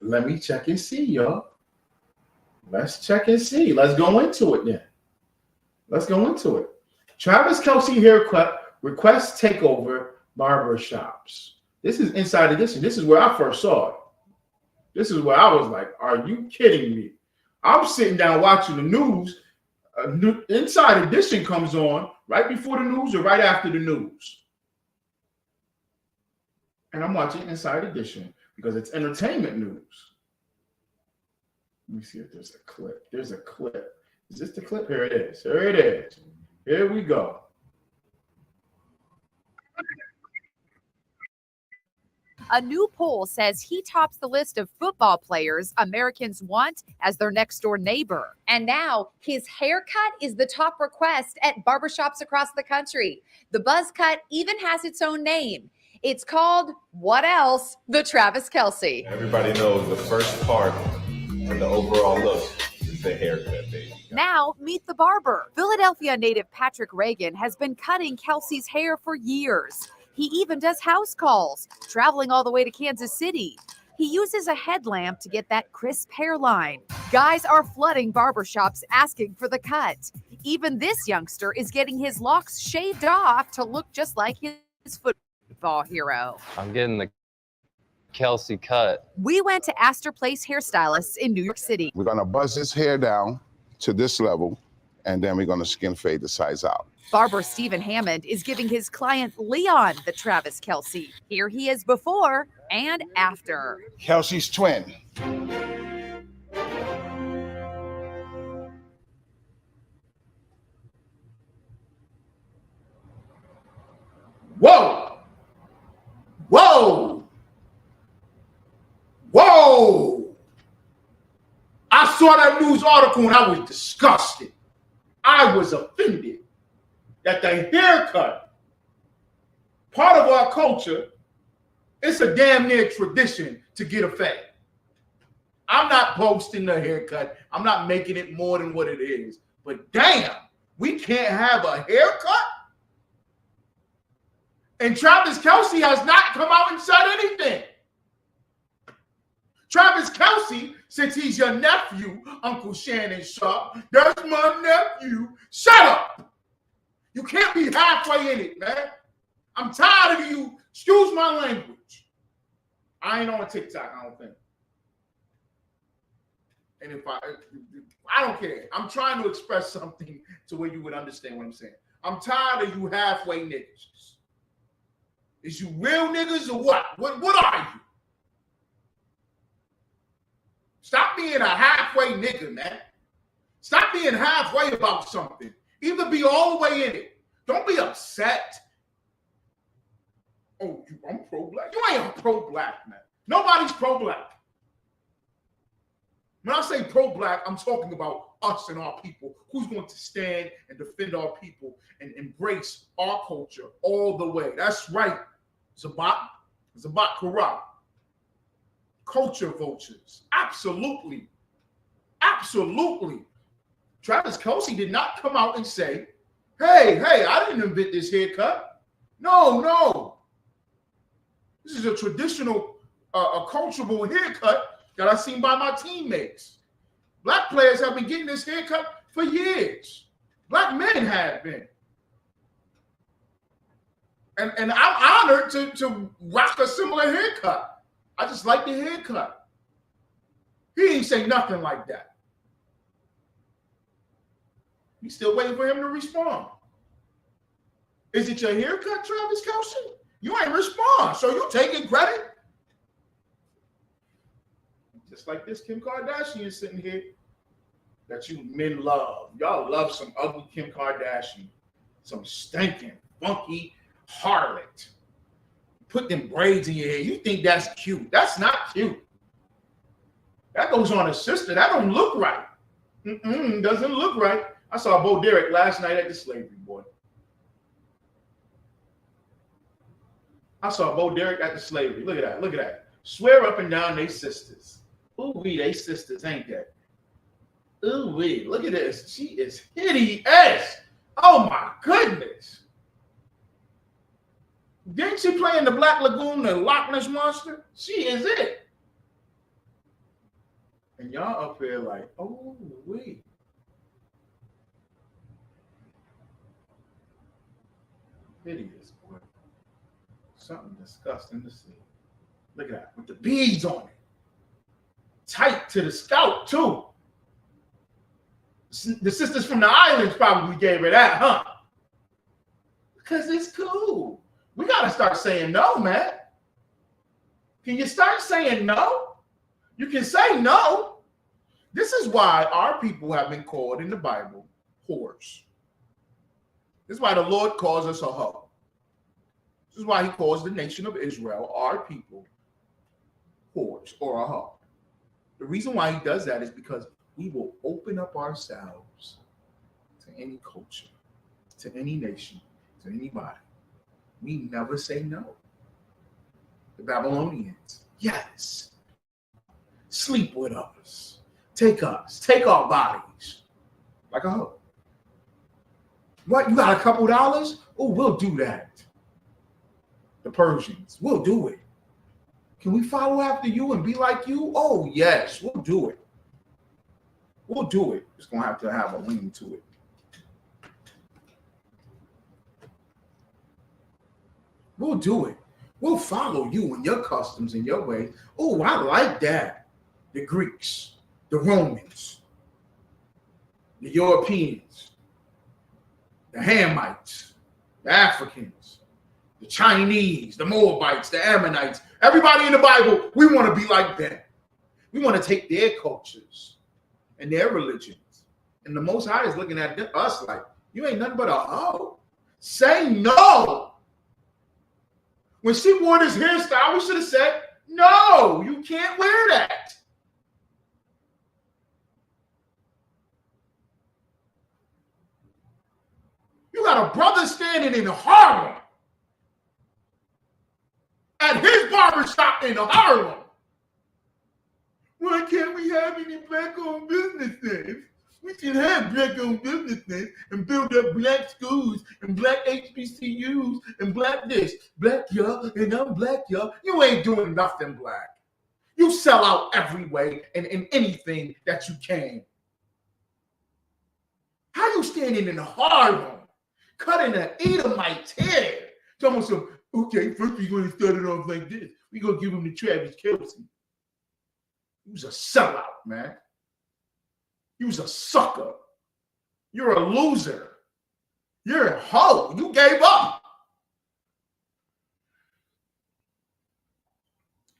Let me check and see, y'all. Let's check and see. Let's go into it then. Let's go into it. Travis Kelce haircut requests takeover barbershops. This is Inside Edition. This is where I first saw it. This is where I was like, are you kidding me? I'm sitting down watching the news. Inside Edition comes on right before the news or right after the news. And I'm watching Inside Edition because it's entertainment news. Let me see if there's a clip. There's a clip. Is this the clip? Here it is. Here it is. Here we go. A new poll says he tops the list of football players Americans want as their next door neighbor. And now his haircut is the top request at barbershops across the country. The buzz cut even has its own name. It's called, what else? The Travis Kelce. Everybody knows the first part and the overall look is the haircut, baby. Now, meet the barber. Philadelphia native Patrick Reagan has been cutting Kelce's hair for years. He even does house calls, traveling all the way to Kansas City. He uses a headlamp to get that crisp hairline. Guys are flooding barbershops asking for the cut. Even this youngster is getting his locks shaved off to look just like his football hero. I'm getting the Kelce cut. We went to Astor Place hairstylists in New York City. We're gonna buzz his hair down to this level, and then we're gonna skin fade the sides out. Barber Stephen Hammond is giving his client Leon the Travis Kelce. Here he is before and after. Kelce's twin. Whoa! Whoa! Whoa! I saw that news article and I was disgusted. I was offended that the haircut, part of our culture, it's a damn near tradition to get a fade. I'm not boasting the haircut. I'm not making it more than what it is. But damn, we can't have a haircut? And Travis Kelce has not come out and said anything. Travis Kelce, since he's your nephew, Uncle Shannon Sharp, that's my nephew. Shut up. You can't be halfway in it, man. I'm tired of you. Excuse my language. I ain't on TikTok, I don't think. And if I don't care. I'm trying to express something to where you would understand what I'm saying. I'm tired of you halfway niggas. Is you real niggas or what? What are you? Stop being a halfway nigga, man. Stop being halfway about something. Either be all the way in it. Don't be upset. Oh, I'm pro-black. You ain't pro-black, man. Nobody's pro-black. When I say pro-black, I'm talking about us and our people. Who's going to stand and defend our people and embrace our culture all the way? That's right, Zabat Karat. Culture vultures. Absolutely. Absolutely. Travis Kelce did not come out and say, hey, I didn't invent this haircut. No. This is a traditional, a cultural haircut that I've seen by my teammates. Black players have been getting this haircut for years. Black men have been. And I'm honored to rock a similar haircut. I just like the haircut. He didn't say nothing like that. He's still waiting for him to respond. Is it your haircut, Travis Kelce? You ain't respond, so you taking credit? Just like this Kim Kardashian sitting here that you men love. Y'all love some ugly Kim Kardashian, some stinking, funky harlot. Put them braids in your hair. You think that's cute. That's not cute. That goes on a sister. That don't look right. Doesn't look right. I saw Bo Derek last night at the Slavery Boy. I saw Bo Derek at the Slavery. Look at that. Look at that. Swear up and down they sisters. Ooh-wee, they sisters, ain't that? Ooh-wee, look at this. She is hideous. Oh, my goodness. Didn't she play in the Black Lagoon, the Loch Ness Monster? She is it. And y'all up here like, oh, wait. Hideous, boy. Something disgusting to see. Look at that, with the beads on it. Tight to the scalp, too. The sisters from the islands probably gave her that, huh? Because it's cool. We got to start saying no, man. Can you start saying no? You can say no. This is why our people have been called in the Bible whores. This is why the Lord calls us a hoe. This is why he calls the nation of Israel, our people, whores or a hoe. The reason why he does that is because we will open up ourselves to any culture, to any nation, to anybody. We never say no. The Babylonians, yes. Sleep with us. Take our bodies. Like a hoe. What, you got a couple dollars? Oh, we'll do that. The Persians, we'll do it. Can we follow after you and be like you? Oh, yes, we'll do it. We'll do it. It's going to have a lean to it. We'll do it. We'll follow you and your customs and your ways. Oh, I like that. The Greeks, the Romans, the Europeans, the Hamites, the Africans, the Chinese, the Moabites, the Ammonites, everybody in the Bible, we want to be like them. We want to take their cultures and their religions. And the Most High is looking at us like, you ain't nothing but a hoe. Say no. When she wore this hairstyle, we should have said, no, you can't wear that. You got a brother standing in Harlem at his barbershop in Harlem. Why can't we have any black-owned businesses? We should have black-owned businesses and build up black schools and black HBCUs and black this, black y'all, and I'm black y'all. You ain't doing nothing black. You sell out every way and in anything that you can. How you standing in Harlem, cutting an Edomite's hair? Talking about some, okay, first we're going to start it off like this. We're going to give him to Travis Kelce. He was a sellout, man. You was a sucker. You're a loser. You're a hoe. You gave up.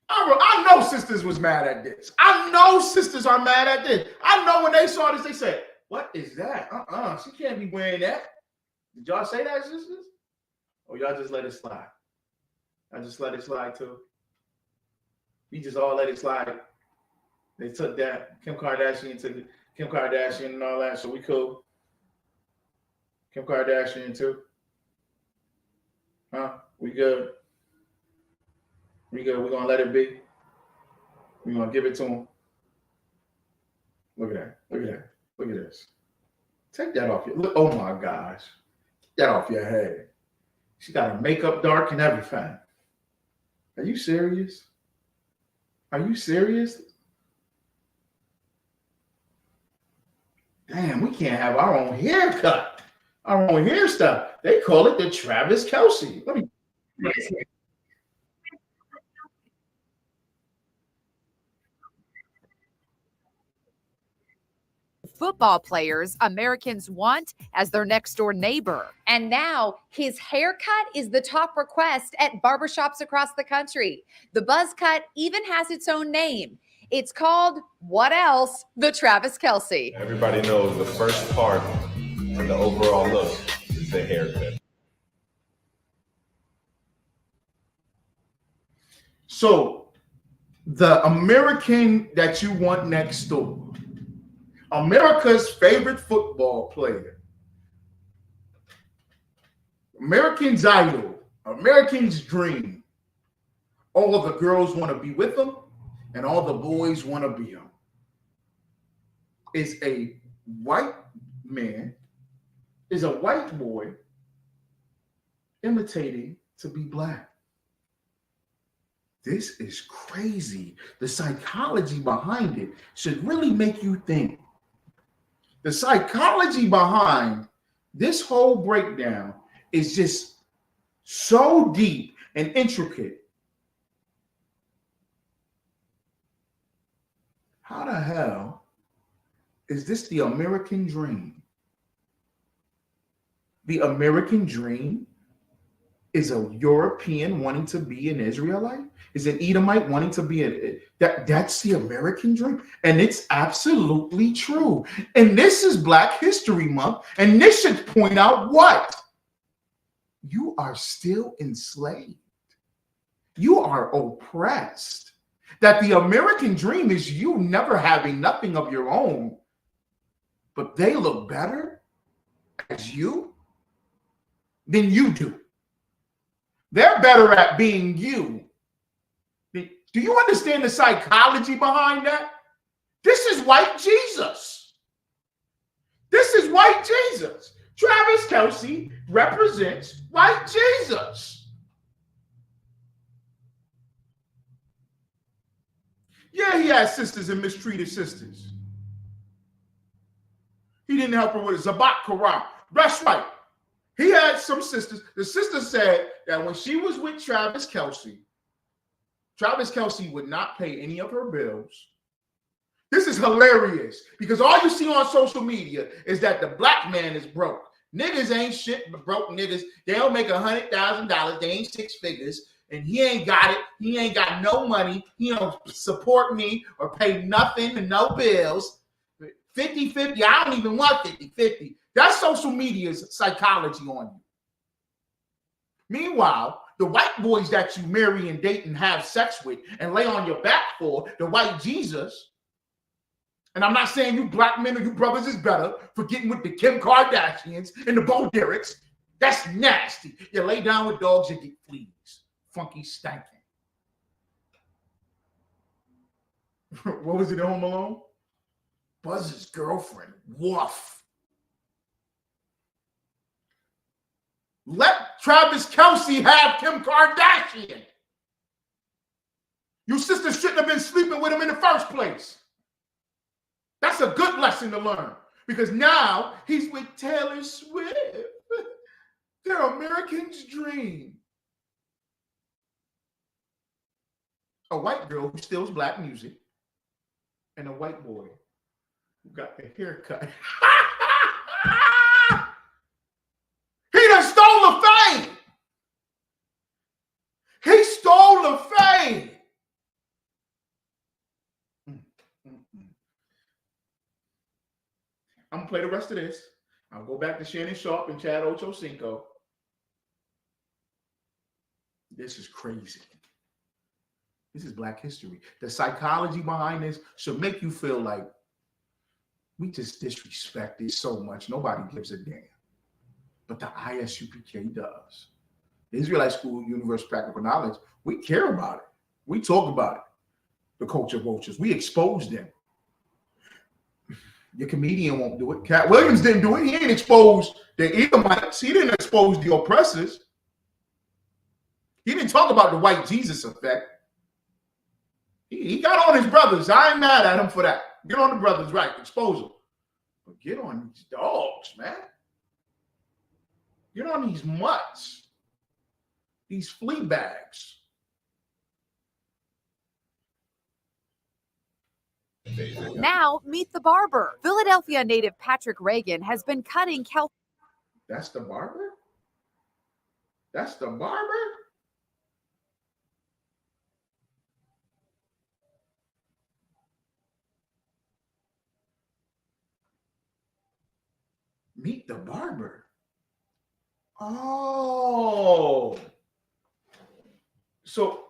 I know sisters was mad at this. I know sisters are mad at this. I know when they saw this, they said, what is that? She can't be wearing that. Did y'all say that, sisters? Or y'all just let it slide? I just let it slide too. We just all let it slide. They took that. Kim Kardashian took it. Kim Kardashian and all that, so we cool. Kim Kardashian too. Huh? We good. We good. We're gonna let it be. We're gonna give it to him. Look at that. Look at that. Look at this. Take that off your look. Oh my gosh. Get that off your head. She got her makeup dark and everything. Are you serious? Are you serious? Damn, we can't have our own haircut, our own hair stuff. They call it the Travis Kelce. Football players Americans want as their next door neighbor. And now his haircut is the top request at barbershops across the country. The buzz cut even has its own name. It's called, what else? The Travis Kelce. Everybody knows the first part and the overall look is the haircut. So the American that you want next door, America's favorite football player, American's idol, American's dream. All of the girls want to be with him, and all the boys want to be him. Is a white man, is a white boy imitating to be black. This is crazy. The psychology behind it should really make you think. The psychology behind this whole breakdown is just so deep and intricate. How the hell is this the American dream? The American dream is a European wanting to be an Israelite? Is an Edomite wanting to be that's the American dream? And it's absolutely true. And this is Black History Month, and this should point out what? You are still enslaved. You are oppressed. That the American dream is you never having nothing of your own, but they look better as you than you do. They're better at being you. Do you understand the psychology behind that? This is white Jesus. This is white Jesus. Travis Kelce represents white Jesus. Yeah, he had sisters and mistreated sisters. He didn't help her with a Zabat Quran. That's right. He had some sisters. The sister said that when she was with Travis Kelce would not pay any of her bills. This is hilarious because all you see on social media is that the black man is broke. Niggas ain't shit but broke niggas. They don't make $100,000. They ain't six figures. And he ain't got it. He ain't got no money. He don't support me or pay nothing and no bills. 50-50. I don't even want 50-50. That's social media's psychology on you. Meanwhile, the white boys that you marry and date and have sex with and lay on your back for, the white Jesus, and I'm not saying you black men or you brothers is better for getting with the Kim Kardashians and the Bo Derricks. That's nasty. You lay down with dogs and get fleas. Funky stankin'. What was it in Home Alone? Buzz's girlfriend. Woof. Let Travis Kelce have Kim Kardashian. Your sister shouldn't have been sleeping with him in the first place. That's a good lesson to learn because now he's with Taylor Swift. They're American's dream. A white girl who steals black music and a white boy who got the haircut. He done stole the fame. He stole the fame. I'm gonna play the rest of this. I'll go back to Shannon Sharp and Chad Ochocinco. This is crazy. This is Black history. The psychology behind this should make you feel like we just disrespect it so much. Nobody gives a damn. But the ISUPK does. The Israelite School of Universal Practical Knowledge, we care about it. We talk about it. The culture vultures. We expose them. Your comedian won't do it. Cat Williams didn't do it. He didn't expose the Edomites. He didn't expose the oppressors. He didn't talk about the white Jesus effect. He got on his brothers. I ain't mad at him for that. Get on the brothers, right? Expose them. But get on these dogs, man. Get on these mutts. these flea bags. Now, meet the barber. Philadelphia native Patrick Reagan has been cutting Kelce. That's the barber? That's the barber? Meet the barber. Oh. So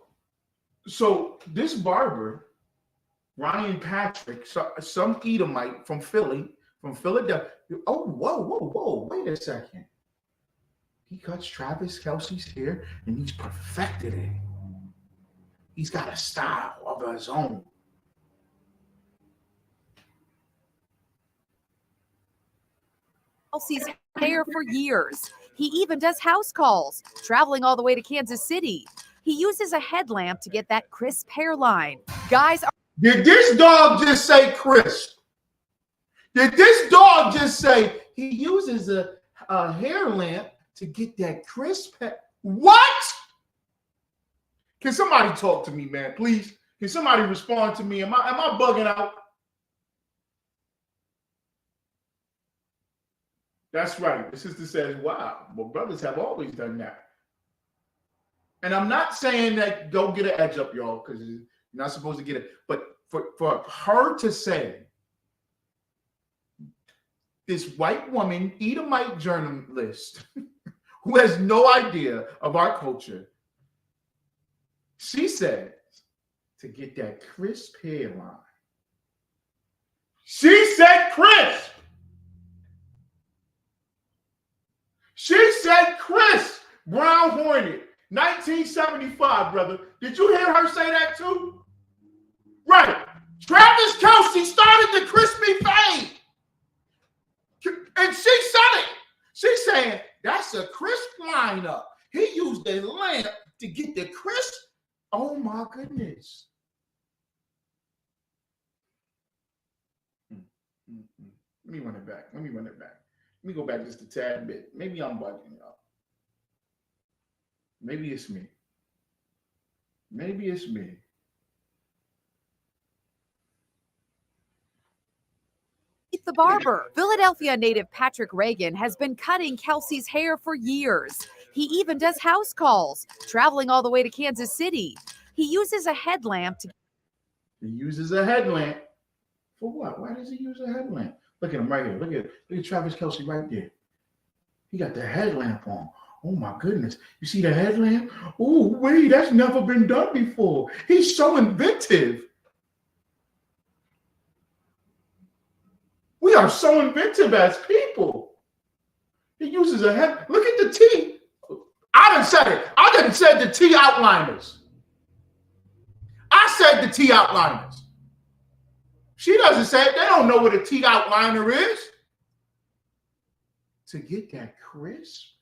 this barber, Ronnie and Patrick, some Edomite from Philadelphia. Oh, whoa. Wait a second. He cuts Travis Kelce's hair and he's perfected it. He's got a style of his own. Kelce's hair for years. He even does house calls, traveling all the way to Kansas City. He uses a headlamp to get that crisp hairline. Guys are. Did this dog just say crisp? Did this dog just say he uses a hair lamp to get that crisp hair? What? Can somebody talk to me, man, please? Can somebody respond to me? Am I bugging out? That's right. The sister says, wow, well, brothers have always done that. And I'm not saying that go get an edge up, y'all, because you're not supposed to get it. But for her to say, this white woman, Edomite journalist, who has no idea of our culture, she said to get that crisp hairline. She said crisp. She said crisp. Brown Hornet, 1975, brother. Did you hear her say that too? Right. Travis Kelce started the crispy fade. And she said it. She's saying that's a crisp lineup. He used a lamp to get the crisp. Oh my goodness. Let me run it back. Let me go back just a tad bit. Maybe I'm bugging y'all. Maybe it's me. Meet the barber. Philadelphia native Patrick Reagan has been cutting Kelce's hair for years. He even does house calls, traveling all the way to Kansas City. He uses a headlamp to. He uses a headlamp. For what? Why does he use a headlamp? Look at him right here. Look at Travis Kelce right there. He got the headlamp on. Oh my goodness. You see the headlamp? Oh, wait, that's never been done before. He's so inventive. We are so inventive as people. He uses a head. Look at the T. I didn't say it. I didn't say the T outliners. I said the T outliners. She doesn't say it. They don't know what a T outliner is. To get that crisp.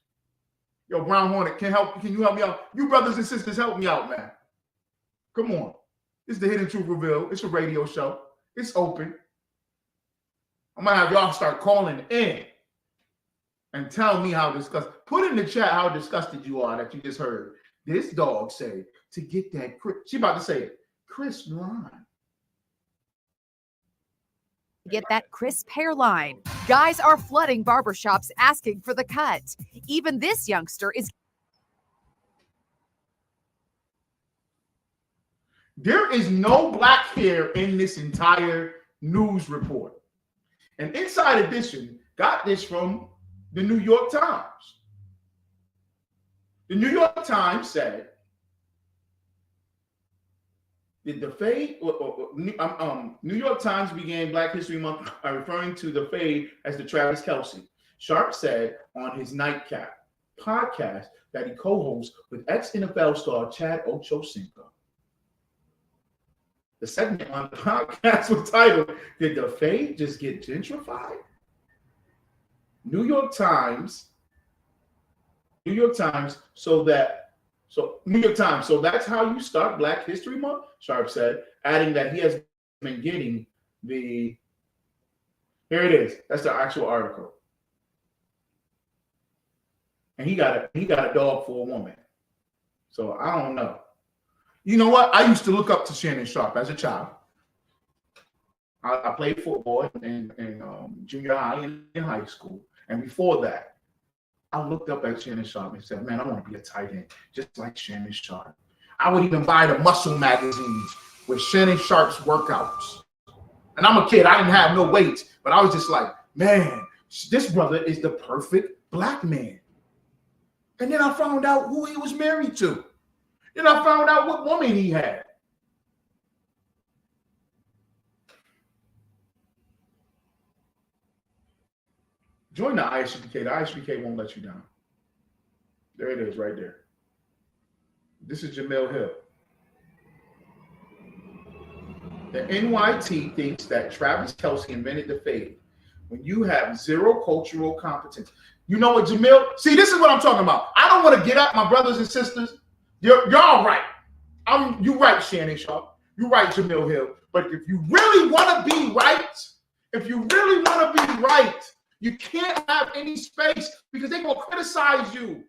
Yo, Brown Hornet, can you help me out? You brothers and sisters, help me out, man. Come on. It's the Hidden Truth Revealed. It's a radio show. It's open. I'm going to have y'all start calling in and tell me how disgusted. Put in the chat how disgusted you are that you just heard this dog say to get that crisp. She about to say it. Crisp line. Get that crisp hairline. Guys are flooding barbershops asking for the cut. Even this youngster is. There is no black hair in this entire news report. And Inside Edition got this from the New York Times. The New York Times said, did the fade, New York Times began Black History Month by referring to the fade as the Travis Kelce. Sharp said on his Nightcap podcast that he co-hosts with ex-NFL star Chad Ochocinco. The segment on the podcast was titled, Did the Fade Just Get Gentrified? New York Times, so that's how you start Black History Month, Sharp said, adding that he has been getting here it is. That's the actual article. And he got a dog for a woman. So I don't know. You know what? I used to look up to Shannon Sharpe as a child. I played football in junior high and in high school. And before that, I looked up at Shannon Sharpe and said, man, I want to be a tight end, just like Shannon Sharpe. I would even buy the muscle magazines with Shannon Sharpe's workouts. And I'm a kid. I didn't have no weights, but I was just like, man, this brother is the perfect black man. And then I found out who he was married to. Then I found out what woman he had. Join the ISUPK. The ISUPK won't let you down. There it is right there. This is Jamil Hill. The NYT thinks that Travis Kelce invented the fade when you have zero cultural competence. You know what, Jamil? See, this is what I'm talking about. I don't want to get up, my brothers and sisters. Y'all right. You right, Shannon Sharpe. You right, Jamil Hill. But if you really want to be right, you can't have any space because they're gonna criticize you.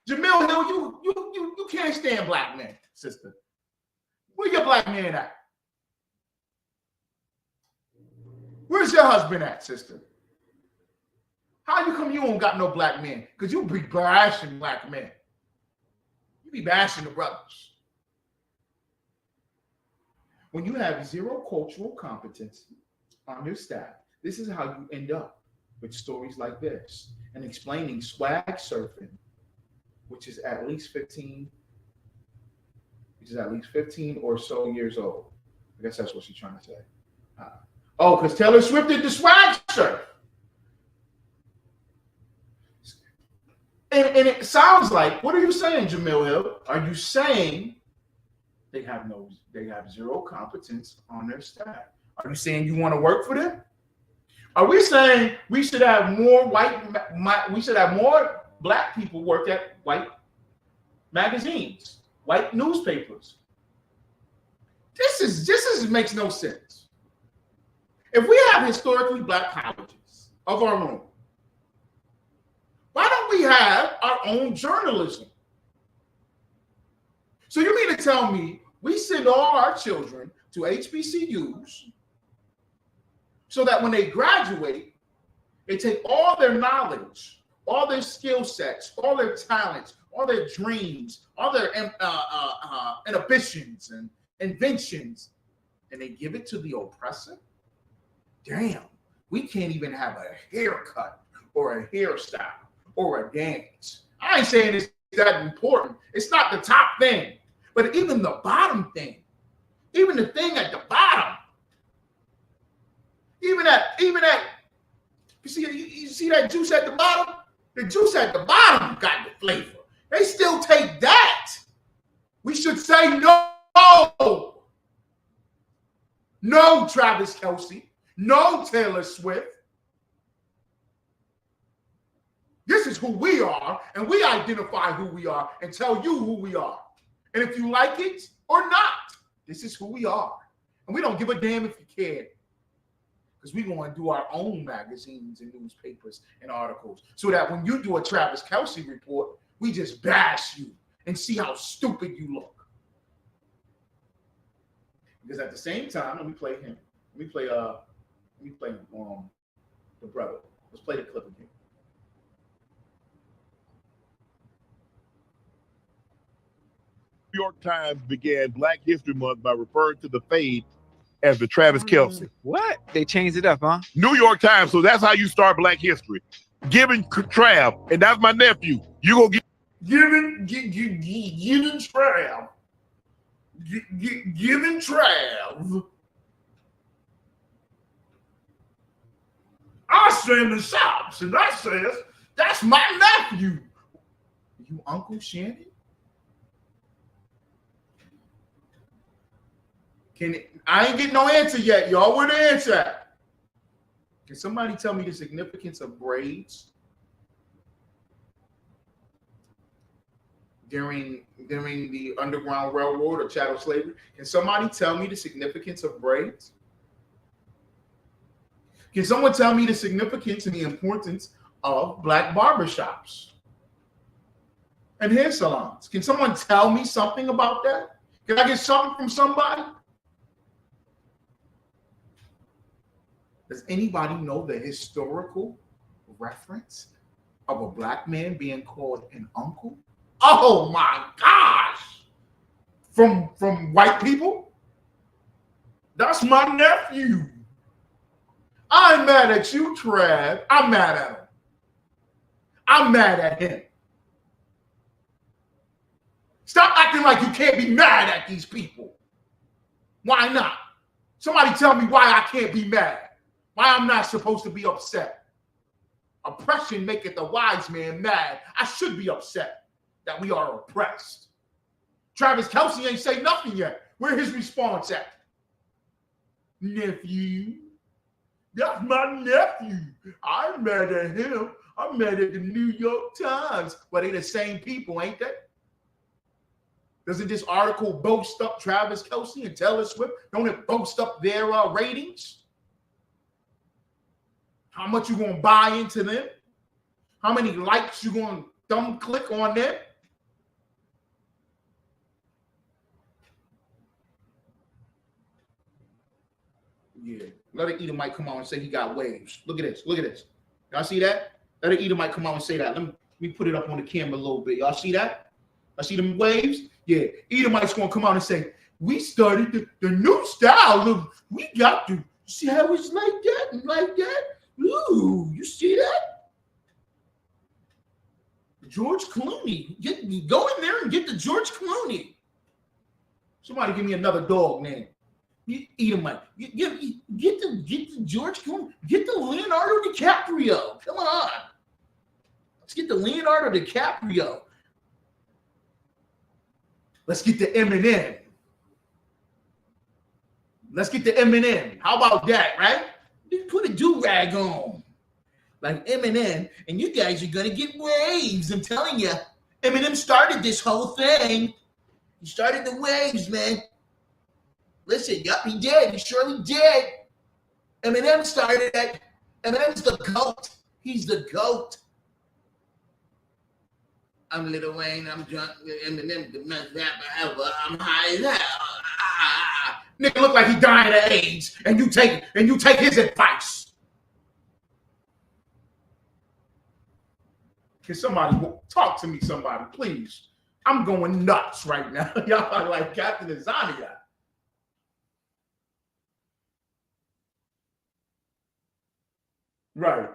Jamil Hill, you can't stand black men, sister. Where your black man at? Where's your husband at, sister? How you come you don't got no black men? Because you be bashing black men. You be bashing the brothers. When you have zero cultural competence on your staff, this is how you end up with stories like this and explaining swag surfing, which is at least 15 or so years old. I guess that's what she's trying to say. Because Taylor Swift did the swag surf. And it sounds like, what are you saying, Jamil Hill? Are you saying they have zero competence on their staff? Are you saying you want to work for them? Are we saying we should have more black people work at white magazines, white newspapers? This makes no sense. If we have historically black colleges of our own, why don't we have our own journalism? So you mean to tell me we send all our children to HBCUs so that when they graduate, they take all their knowledge, all their skill sets, all their talents, all their dreams, all their inhibitions and inventions, and they give it to the oppressor? Damn, we can't even have a haircut or a hairstyle or a dance. I ain't saying it's that important. It's not the top thing, but even the bottom thing, even the thing at the bottom, even that, you see that juice at the bottom? The juice at the bottom got the flavor. They still take that. We should say no. No, Travis Kelce. No, Taylor Swift. This is who we are, and we identify who we are and tell you who we are. And if you like it or not, this is who we are. And we don't give a damn if you care. Because we want to do our own magazines and newspapers and articles so that when you do a Travis Kelce report, we just bash you and see how stupid you look. Because at the same time, let me play him. Let me play the brother. Let's play the clip again. New York Times began Black History Month by referring to the fade as the Travis Kelce. What? They changed it up, huh? New York Times. So that's how you start Black History. Giving Trav, and that's my nephew. You go get giving Trav. Giving Trav. I stand in the shops and I says, that's my nephew. You Uncle Shannon? I ain't getting no answer yet, y'all. Where the answer at? Can somebody tell me the significance of braids during the Underground Railroad or chattel slavery? Can somebody tell me the significance of braids? Can someone tell me the significance and the importance of black barbershops and hair salons. Can someone tell me something about that? Can I get something from somebody? Does anybody know the historical reference of a black man being called an uncle? Oh my gosh! From white people? That's my nephew. I'm mad at you, Trav. I'm mad at him. I'm mad at him. Stop acting like you can't be mad at these people. Why not? Somebody tell me why I can't be mad. Why I'm not supposed to be upset. Oppression maketh the wise man mad. I should be upset that we are oppressed. Travis Kelce ain't say nothing yet. Where his response at? Nephew. That's my nephew. I'm mad at him. I'm mad at the New York Times. Well, they the same people, ain't they? Doesn't this article boast up Travis Kelce and Taylor Swift? Don't it boast up their ratings? How much you gonna buy into them? How many likes you gonna thumb click on them? Yeah, let an Edomite come out and say he got waves. Look at this. Look at this. Y'all see that? Let an Edomite come out and say that. Let me put it up on the camera a little bit. Y'all see that? I see them waves. Yeah, Edomite's gonna come out and say, we started the new style. Look, we got to see how it's like that and like that. Ooh, you see that? George Clooney. Go in there and get the George Clooney. Somebody give me another dog name. Edomite. Get the George Clooney. Get the Leonardo DiCaprio. Come on. Let's get the Leonardo DiCaprio. Let's get the Eminem. Let's get the Eminem. How about that, right? Put a do-rag on. Like Eminem, and you guys are going to get waves. I'm telling you. Eminem started this whole thing. He started the waves, man. Listen, yup, he did. He surely did. Eminem started that. Eminem's the GOAT. He's the GOAT. I'm Lil Wayne. I'm drunk. Eminem, the best rapper ever. I'm high as hell. Nigga look like he dying of AIDS, and you take his advice. Can somebody talk to me? Somebody, please. I'm going nuts right now. Y'all are like Captain Azania. Right.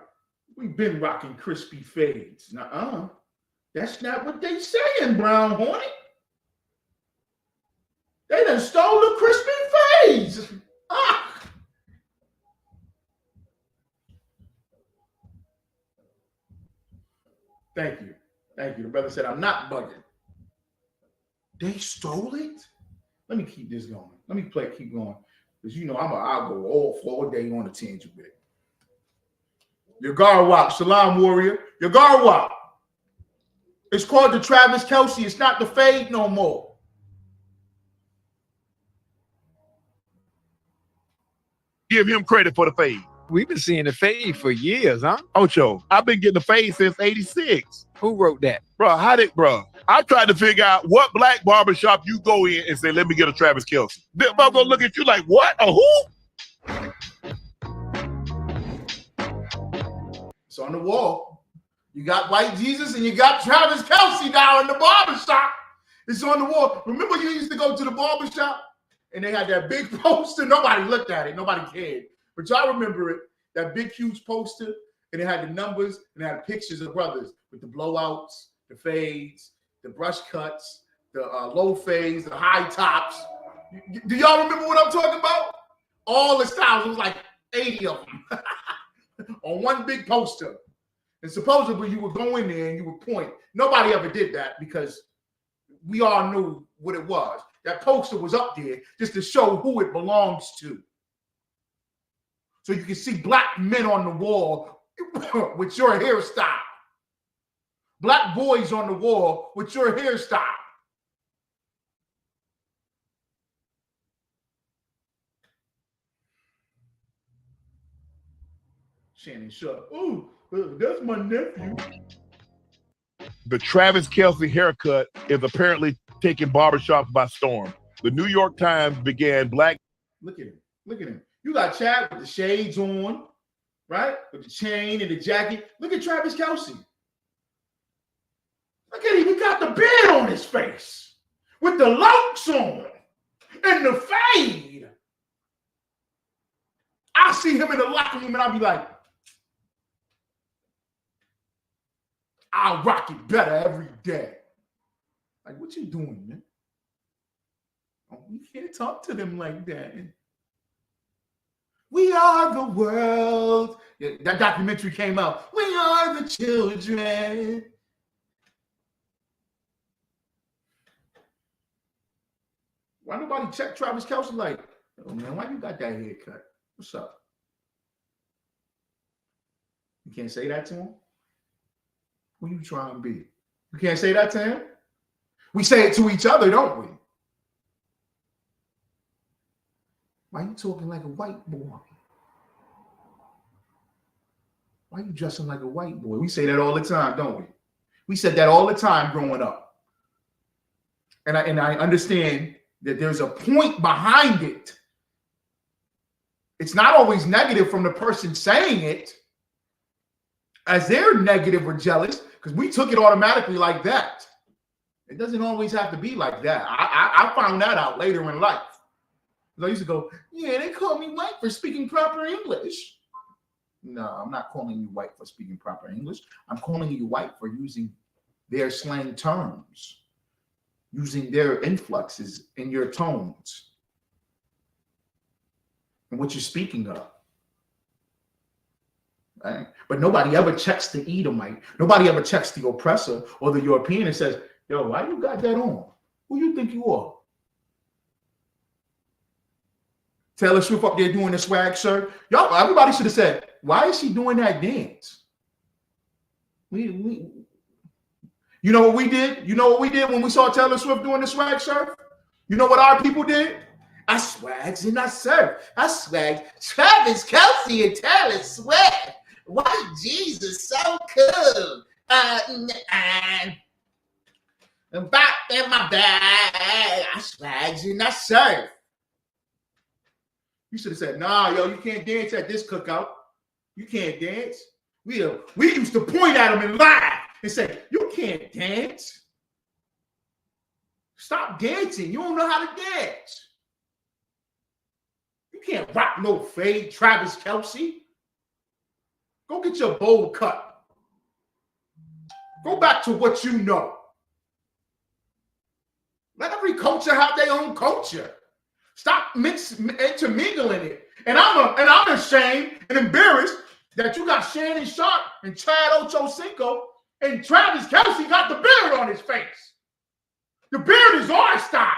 We've been rocking crispy fades. Nuh-uh. That's not what they saying, Brown Hornet. They done stole the crispy fades. Ah. Thank you. Thank you. The brother said, I'm not bugging. They stole it? Let me keep this going. Let me keep going. Because you know I'll go all day on a tangent with it. Yagarwap, Salam Warrior. Yagarwap. It's called the Travis Kelce. It's not the fade no more. Give him credit for the fade. We've been seeing the fade for years, huh? Ocho, I've been getting the fade since '86. Who wrote that? Bro, I tried to figure out what black barbershop you go in and say, let me get a Travis Kelce. They're going to look at you like, what? A who? It's on the wall. You got White Jesus and you got Travis Kelce down in the barbershop. It's on the wall. Remember you used to go to the barbershop and they had that big poster? Nobody looked at it. Nobody cared. But y'all remember it. That big, huge poster. And it had the numbers and it had pictures of brothers with the blowouts, the fades, the brush cuts, the low fades, the high tops. Do y'all remember what I'm talking about? All the styles. It was like 80 of them on one big poster. And supposedly you would go in there and you would point. Nobody ever did that because we all knew what it was. That poster was up there just to show who it belongs to. So you can see black men on the wall with your hairstyle. Black boys on the wall with your hairstyle. Shannon, shut up. Ooh, that's my nephew. The Travis Kelce haircut is apparently taking barbershops by storm. The New York Times began black. Look at him. Look at him. You got Chad with the shades on, right? With the chain and the jacket. Look at Travis Kelce. Look at him. He got the beard on his face with the locks on and the fade. I see him in the locker room and I'll be like, I'll rock it better every day. Like, what you doing, man? Oh, you can't talk to them like that. We are the world. Yeah, that documentary came out. We are the children. Why nobody check Travis Kelce like, oh man, why you got that haircut? What's up? You can't say that to him? Who you trying to be? You can't say that to him? We say it to each other, don't we? Why you talking like a white boy? Why you dressing like a white boy? We say that all the time, don't we? We said that all the time growing up. And I understand that there's a point behind it. It's not always negative from the person saying it, as they're negative or jealous, because we took it automatically like that. It doesn't always have to be like that. I found that out later in life. I used to go, yeah, they call me white for speaking proper English. No, I'm not calling you white for speaking proper English. I'm calling you white for using their slang terms, using their influxes in your tones and what you're speaking of. Right? But nobody ever checks the Edomite. Nobody ever checks the oppressor or the European and says, yo, why you got that on? Who you think you are? Taylor Swift up there doing the swag shirt. Y'all, everybody should have said, why is she doing that dance? You know what we did? You know what we did when we saw Taylor Swift doing the swag shirt? You know what our people did? I swags and I serve. I swag Travis Kelce and Taylor Swift. Why Jesus so cool? And back in my bag, I swags and I serve. You should have said, nah, yo, you can't dance at this cookout. You can't dance. We used to point at them and laugh and say, you can't dance. Stop dancing. You don't know how to dance. You can't rock no fade, Travis Kelce. Go get your bowl cut. Go back to what you know. Let every culture have their own culture. Stop intermingling it. And I'm ashamed and embarrassed that you got Shannon Sharp and Chad Ochocinco and Travis Kelce got the beard on his face. The beard is our style.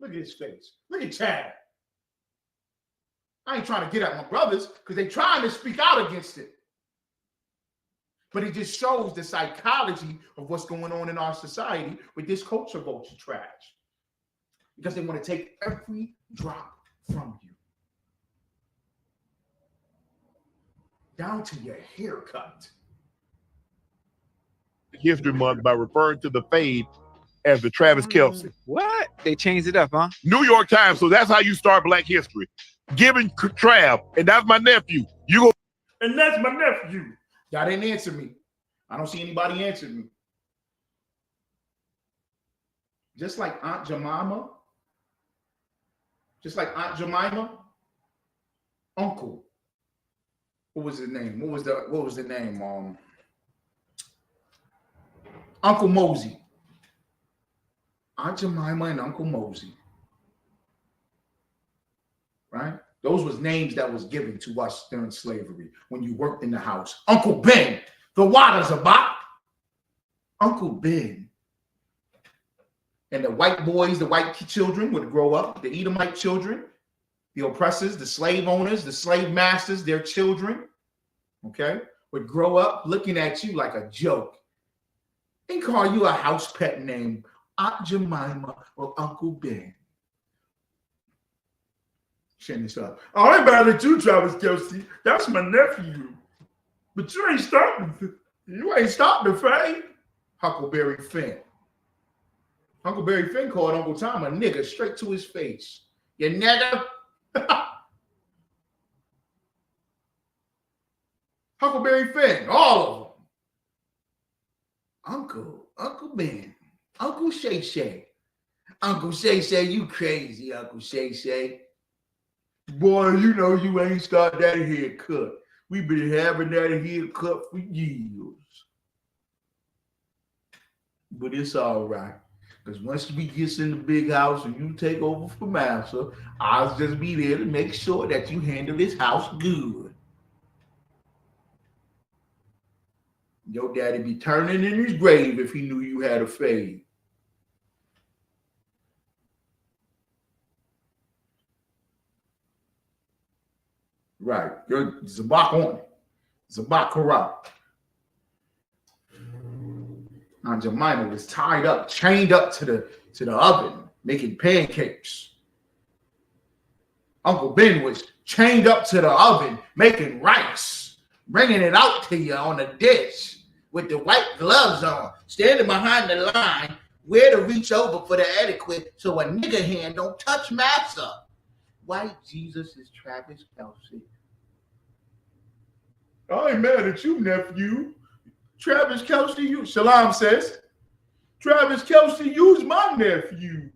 Look at his face. Look at Chad. I ain't trying to get at my brothers because they're trying to speak out against it. But it just shows the psychology of what's going on in our society with this culture vulture trash. Because they want to take every drop from you. Down to your haircut. History Month by referring to the fade as the Travis Kelce. What? They changed it up, huh? New York Times. So that's how you start Black History. Giving Trav, and that's my nephew. You go, and that's my nephew. Y'all didn't answer me. I don't see anybody answering me. Just like Aunt Jemima. Just like Aunt Jemima. Uncle. What was his name? What was the name? Uncle Mosey. Aunt Jemima and Uncle Mosey. Right? Those was names that was given to us during slavery when you worked in the house. Uncle Ben, the waters about. Uncle Ben. And the white boys, the white children would grow up, the Edomite children, the oppressors, the slave owners, the slave masters, their children, okay, would grow up looking at you like a joke and call you a house pet name, Aunt Jemima or Uncle Ben. Shutting this up. Oh, I ain't mad at you, Travis Kelce. That's my nephew. But you ain't stopping the fade. Huckleberry Finn. Huckleberry Finn called Uncle Tom a nigga straight to his face. You nigga. Huckleberry Finn, all of them. Uncle Ben, Uncle Shay Shay. Uncle Shay Shay, you crazy, Uncle Shay Shay. Boy, you know you ain't start that haircut. We've been having that haircut for years. But it's all right. Because once we get in the big house and you take over for Master, I'll just be there to make sure that you handle this house good. Your daddy be turning in his grave if he knew you had a fade. Right. You're Zabak on it. Zabak corrupt. Now Jemima was tied up, chained up to the oven, making pancakes. Uncle Ben was chained up to the oven, making rice, bringing it out to you on a dish with the white gloves on, standing behind the line, where to reach over for the etiquette so a nigga hand don't touch Master. White Jesus is Travis Kelce. I ain't mad at you, nephew. Travis Kelce, you. Shalom says, Travis Kelce, you's my nephew.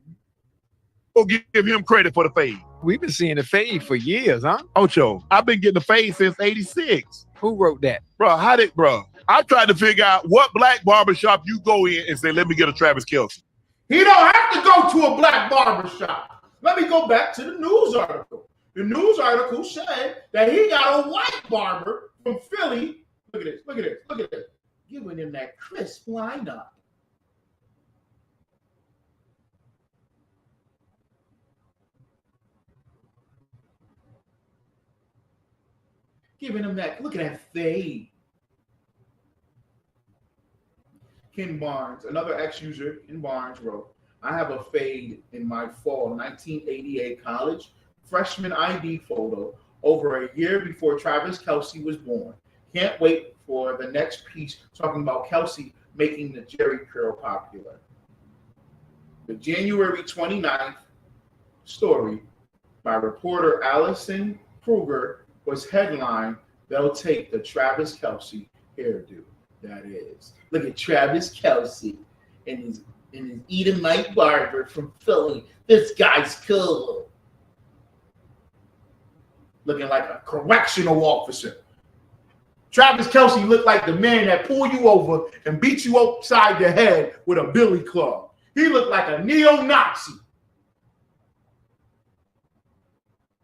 Go give him credit for the fade. We've been seeing the fade for years, huh? Ocho, I've been getting the fade since 86. Who wrote that? Bro, I tried to figure out what black barbershop you go in and say, let me get a Travis Kelce. He don't have to go to a black barbershop. Let me go back to the news article. The news article said that he got a white barber from Philly. Look at this. Giving him that crisp lineup. Giving him that, look at that fade. Ken Barnes, another ex-user in Barnes wrote, I have a fade in my fall 1988 college freshman ID photo over a year before Travis Kelce was born. Can't wait for the next piece talking about Kelce making the Jerry curl popular. The January 29th story by reporter Allison Kruger was headlined, they'll take the Travis Kelce hairdo. That is. Look at Travis Kelce and his Edomite barber from Philly. This guy's cool. Looking like a correctional officer. Travis Kelce looked like the man that pulled you over and beat you upside the head with a billy club. He looked like a neo-Nazi.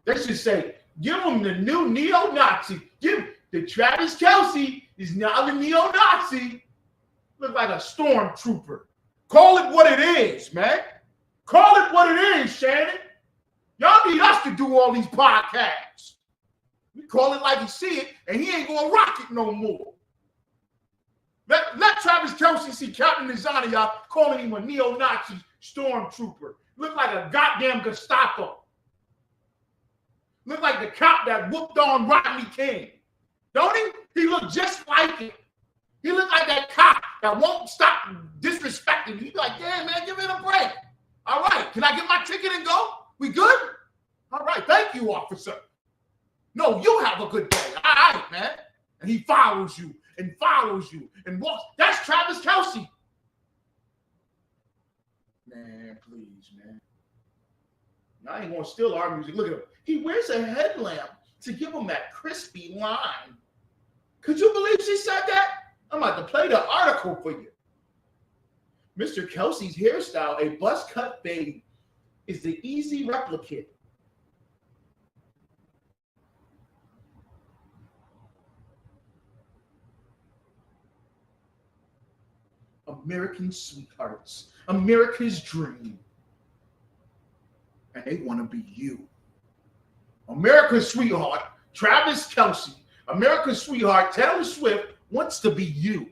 They should say, give him the new neo-Nazi. Give the Travis Kelce is now the neo-Nazi. Look like a stormtrooper. Call it what it is, man. Call it what it is, Shannon. Y'all need us to do all these podcasts. We call it like you see it, and he ain't gonna rock it no more. Let Travis Kelce see Captain Azania calling him a neo-Nazi stormtrooper. Look like a goddamn Gestapo. Look like the cop that whooped on Rodney King. Don't he? He look just like it. He look like that cop that won't stop disrespecting you. He's like, damn, man, give it a break. All right, can I get my ticket and go? We good? All right, thank you, officer. No, you have a good day. All right, man. And he follows you and walks. That's Travis Kelce. Man, please, man. I ain't gonna steal our music. Look at him. He wears a headlamp to give him that crispy line. Could you believe she said that? I'm about to play the article for you. Mr. Kelce's hairstyle, a buzz cut fade, is the easy replicate. American sweethearts, America's dream. And they want to be you. America's sweetheart, Travis Kelce, America's sweetheart, Taylor Swift, wants to be you.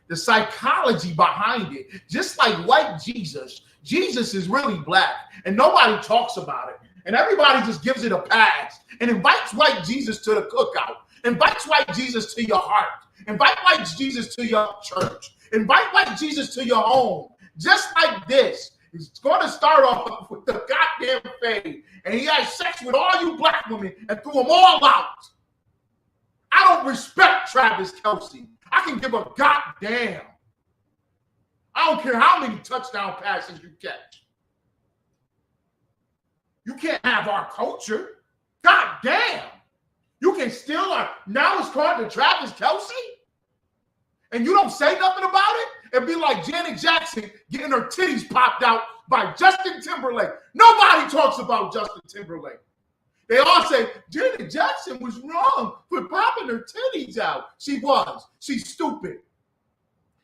The psychology behind it, just like white Jesus, Jesus is really black and nobody talks about it. And everybody just gives it a pass and invites white Jesus to the cookout, invites white Jesus to your heart, invite white Jesus to your church. Invite white Jesus to your home, just like this. He's going to start off with the goddamn fade, and he had sex with all you black women and threw them all out. I don't respect Travis Kelce. I can give a goddamn. I don't care how many touchdown passes you catch. You can't have our culture. God damn. You can steal our, now it's called the Travis Kelce? And you don't say nothing about it? It'd be like Janet Jackson getting her titties popped out by Justin Timberlake. Nobody talks about Justin Timberlake. They all say, Janet Jackson was wrong for popping her titties out. She was. She's stupid.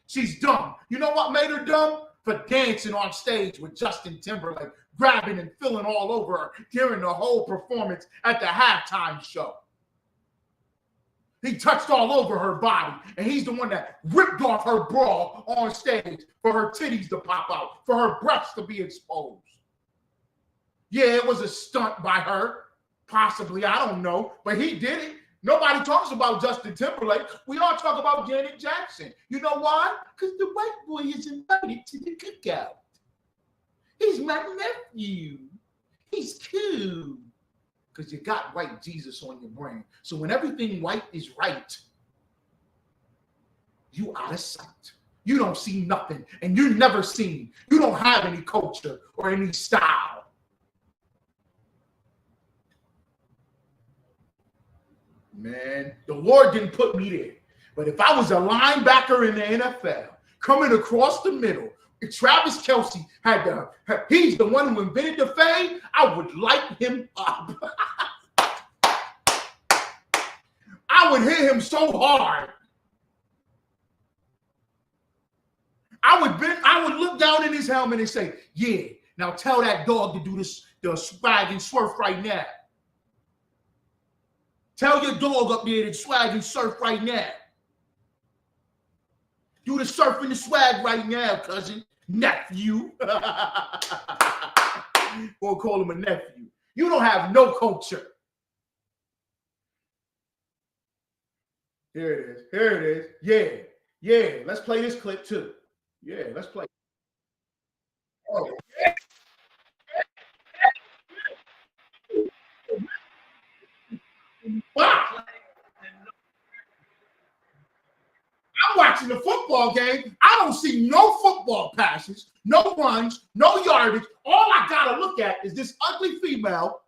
She's dumb. You know what made her dumb? For dancing on stage with Justin Timberlake, grabbing and feeling all over her during the whole performance at the halftime show. He touched all over her body, and he's the one that ripped off her bra on stage for her titties to pop out, for her breasts to be exposed. Yeah, it was a stunt by her. Possibly, I don't know, but he did it. Nobody talks about Justin Timberlake. We all talk about Janet Jackson. You know why? Because the white boy is invited to the cookout. He's my nephew. He's cool. Because you got white Jesus on your brain. So when everything white is right, you out of sight. You don't see nothing, and you're never seen. You don't have any culture or any style. Man, the Lord didn't put me there. But if I was a linebacker in the NFL, coming across the middle, if Travis Kelce he's the one who invented the fade, I would light him up. I would hit him so hard. I would look down in his helmet and say, yeah, now tell that dog to do this, the swag and swerve right now. Tell your dog up there to swag and surf right now. Do the surf and the swag right now, cousin. Nephew. Or call him a nephew. You don't have no culture. Here it is. Here it is. Yeah. Yeah. Let's play this clip too. Yeah, let's play. Oh. Wow. I'm watching the football game. I don't see no football passes, no runs, no yardage. All I gotta look at is this ugly female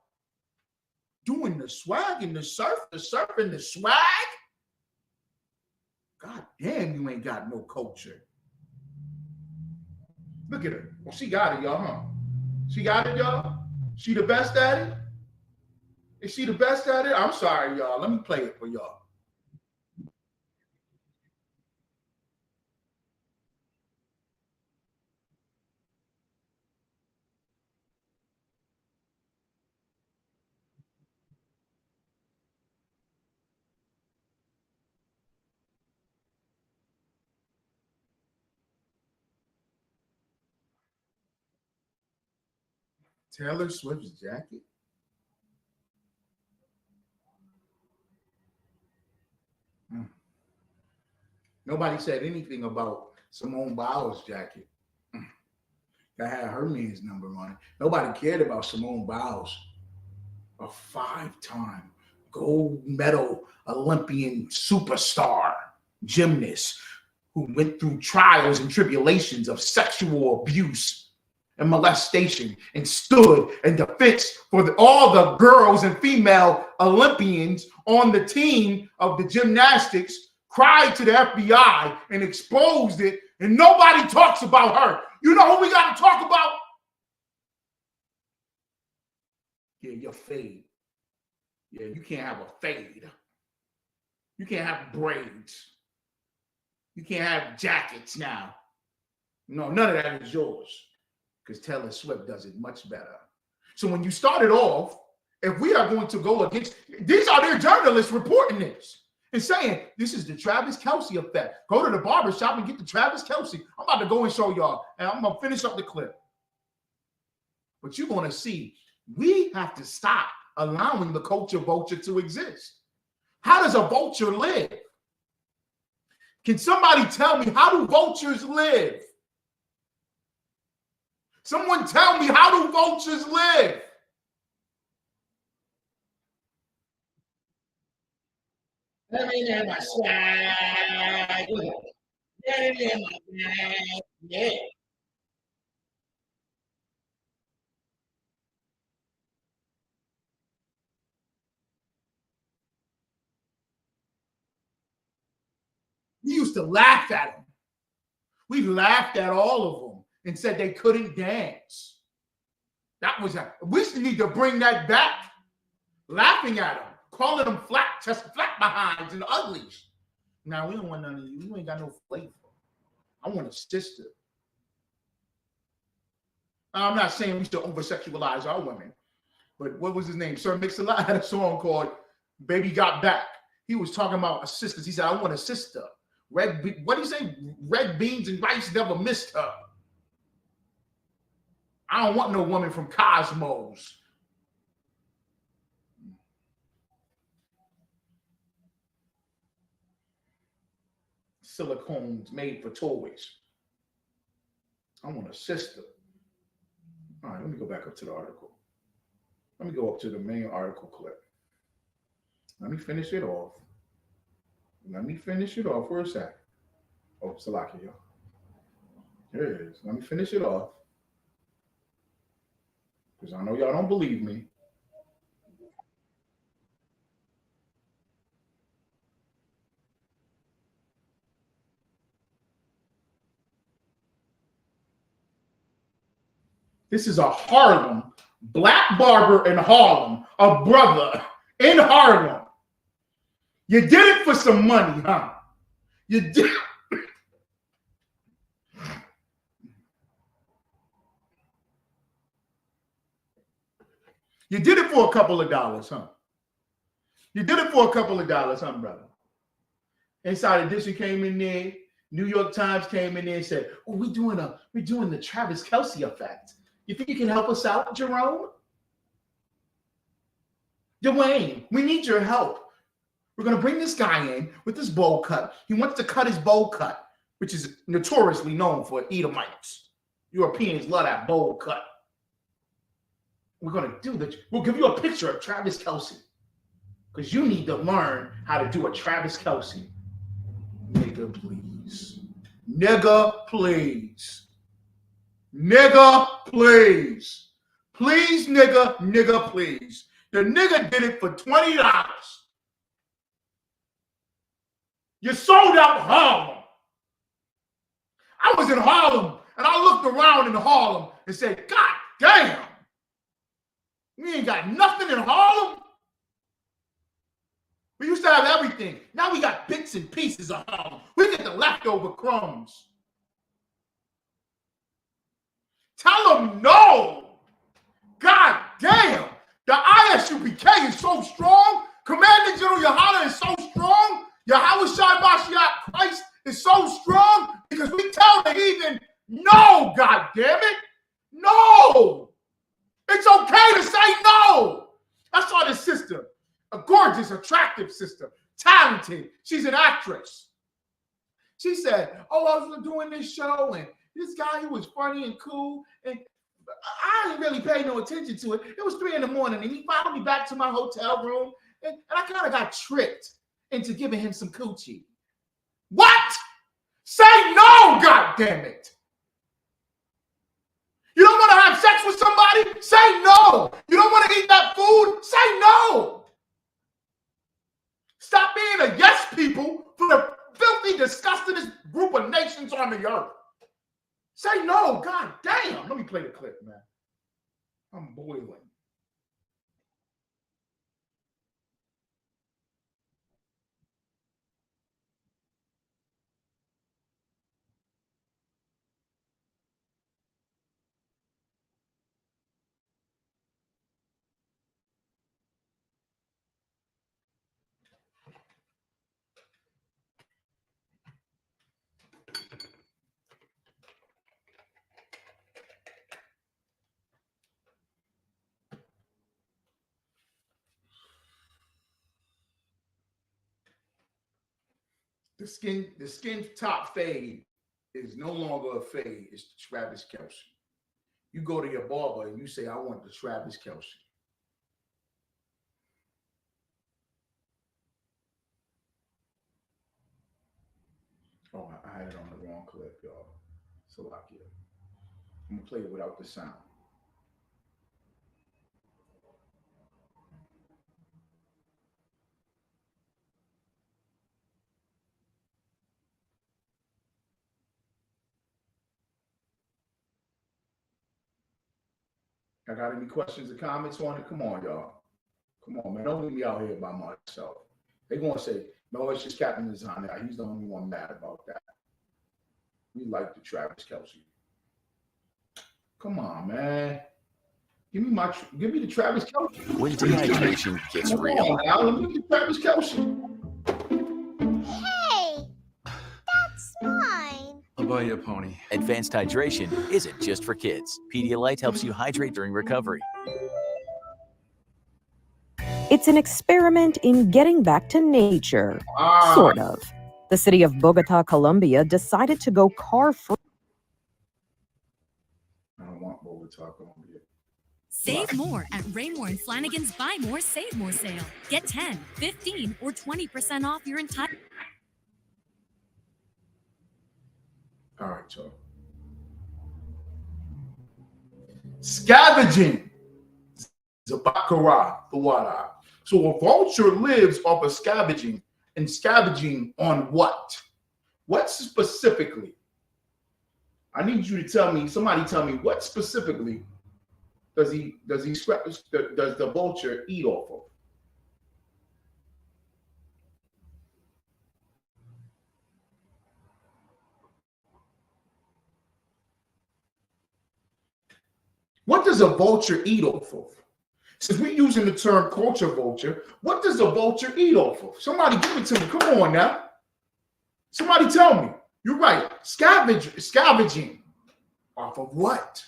doing the swag and the surf and the swag. God damn, you ain't got no culture. Look at her. Well, she got it, y'all, huh? She got it, y'all? She the best at it? Is she the best at it? I'm sorry, y'all. Let me play it for y'all. Taylor Swift's jacket? Nobody said anything about Simone Biles' jacket. That had her man's number on it. Nobody cared about Simone Biles, a 5-time gold medal Olympian superstar gymnast who went through trials and tribulations of sexual abuse and molestation and stood in defense for all the girls and female Olympians on the team of the gymnastics, cried to the FBI and exposed it, and nobody talks about her. You know who we got to talk about? Yeah, your fade. Yeah, you can't have a fade. You can't have braids. You can't have jackets now. No, none of that is yours, because Taylor Swift does it much better. So when you started off, if we are going to go against, these are their journalists reporting this and saying, this is the Travis Kelce effect. Go to the barbershop and get the Travis Kelce. I'm about to go and show y'all, and I'm going to finish up the clip. But you're going to see, we have to stop allowing the culture vulture to exist. How does a vulture live? Can somebody tell me, how do vultures live? Someone tell me, how do vultures live? Let me hear my swag. Let me hear my swag. Yeah. We used to laugh at them. We laughed at all of them and said they couldn't dance. That was we need to bring that back. Laughing at them, calling them flat behinds and uglies. Now we don't want none of you. You ain't got no flavor. I want a sister. I'm not saying we should over-sexualize our women, but what was his name? Sir Mix-a-Lot had a song called "Baby Got Back." He was talking about a sister. He said, "I want a sister." What do you say? Red beans and rice never missed her. I don't want no woman from Cosmos. Silicones made for toys. I want a sister. All right, let me go back up to the article. Let me go up to the main article clip. Let me finish it off. Where's that? Oh, Salaki, y'all. Here it is. Let me finish it off. Because I know y'all don't believe me. This is a Harlem, black barber in Harlem, a brother in Harlem. You did it for some money, huh? You did. You did it for a couple of dollars, huh? You did it for a couple of dollars, huh, brother? Inside Edition came in there. New York Times came in there and said, "Oh, we're doing the Travis Kelce effect. You think you can help us out, Jerome? Dwayne, we need your help. We're going to bring this guy in with this bowl cut. He wants to cut his bowl cut, which is notoriously known for Edomites. Europeans love that bowl cut. We're going to do that. We'll give you a picture of Travis Kelce because you need to learn how to do a Travis Kelce. Nigga, please. Nigga, please. Nigga, please. Please, nigga, please. The nigga did it for $20. You sold out Harlem. I was in Harlem, and I looked around in Harlem and said, God damn. We ain't got nothing in Harlem. We used to have everything. Now we got bits and pieces of Harlem. We get the leftover crumbs. Tell them no. God damn. The ISUPK is so strong. Commander General Yahanna is so strong. Yahushua Mashiach Christ is so strong because we tell the heathen, no, God damn it. No. It's okay to say no. I saw this sister, a gorgeous, attractive sister, talented. She's an actress. She said, oh, I was doing this show, and this guy, he was funny and cool, and I didn't really pay no attention to it. It was 3 a.m, and he followed me back to my hotel room, and I kind of got tricked into giving him some coochie. What? Say no, goddammit. You don't want to have sex with somebody? Say no. You don't want to eat that food? Say no. Stop being a yes people for the filthy, disgustingest group of nations on the earth. Say no. God damn. Let me play the clip, man. I'm boiling. The skin top fade is no longer a fade. It's the Travis Kelce. You go to your barber and you say, I want the Travis Kelce. Oh, I had it on the wrong clip, y'all. Salakia. I'm going to play it without the sound. I got any questions or comments on it? Come on, y'all. Come on, man. Don't leave me out here by myself. They're going to say, no, it's just Captain Yahanna. He's the only one mad about that. We like the Travis Kelce. Come on, man. Give me the Travis Kelce. When dehydration gets real. Now, let me get Travis Kelce. Hey, that's mine. I'll buy you a pony. Advanced hydration isn't just for kids. Pedialyte helps you hydrate during recovery. It's an experiment in getting back to nature, sort of. The city of Bogota, Colombia decided to go car-free. I don't want Bogota, Colombia. Save more at Raymore and Flanagan's Buy More, Save More sale. Get 10, 15, or 20% off your entire... All right, y'all. Scavenging. Zabakara, the water. So a vulture lives off of scavenging, and scavenging on what? What specifically? I need you to tell me, somebody tell me, what specifically does the vulture eat off of? What does a vulture eat off of? Since we're using the term culture vulture, what does a vulture eat off of? Somebody give it to me. Come on now. Somebody tell me. You're right. Scavenging. Off of what?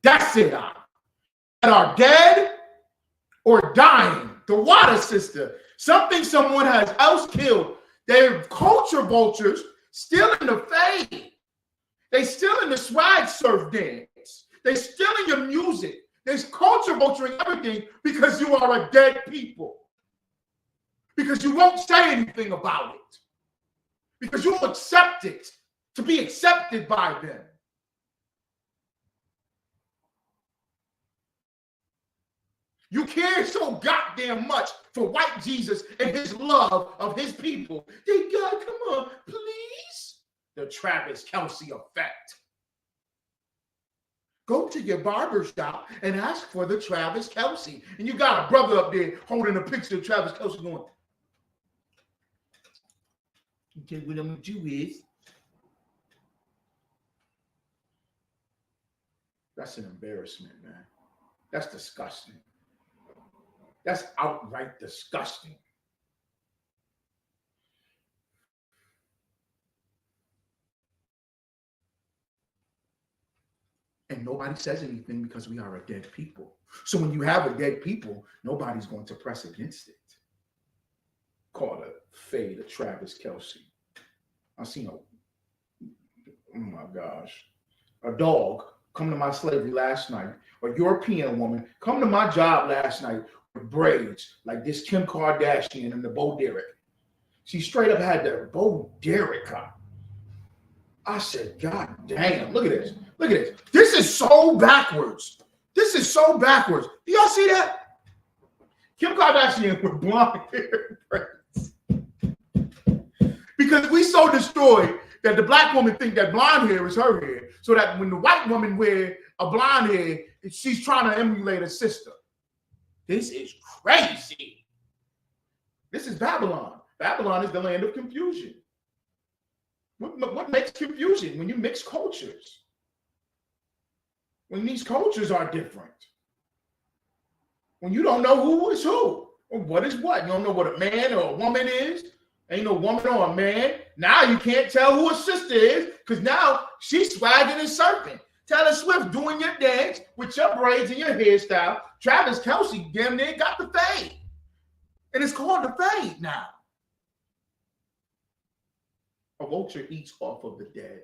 That's it. That are dead or dying. The water sister. Something someone has else killed. They're culture vultures. Still in the fade. They still in the swag surf dance. They still in your music. There's culture vulturing everything because you are a dead people. Because you won't say anything about it. Because you'll accept it to be accepted by them. You care so goddamn much for white Jesus and his love of his people. They God, come on, please. The Travis Kelce effect. Go to your barber shop and ask for the Travis Kelce. And you got a brother up there holding a picture of Travis Kelce going, okay, what I'm gonna do is. That's an embarrassment, man. That's disgusting. That's outright disgusting. And nobody says anything because we are a dead people. So when you have a dead people, nobody's going to press against it. Call it a fade of Travis Kelce. I seen oh my gosh, a dog come to my slavery last night, a European woman come to my job last night with braids like this Kim Kardashian and the Bo Derek. She straight up had the Bo Derek on. I said, God damn, look at this. Look at this. This is so backwards. This is so backwards. Do y'all see that? Kim Kardashian with blonde hair braids. Because we so destroyed that the black woman think that blonde hair is her hair. So that when the white woman wear a blonde hair, she's trying to emulate her sister. This is crazy. This is Babylon. Babylon is the land of confusion. What makes confusion? When you mix cultures. When these cultures are different. When you don't know who is who. Or what is what. You don't know what a man or a woman is. Ain't no woman or a man. Now you can't tell who a sister is because now she's swagging and surfing. Taylor Swift doing your dance with your braids and your hairstyle. Travis Kelce damn near got the fade. And it's called the fade now. A vulture eats off of the dead.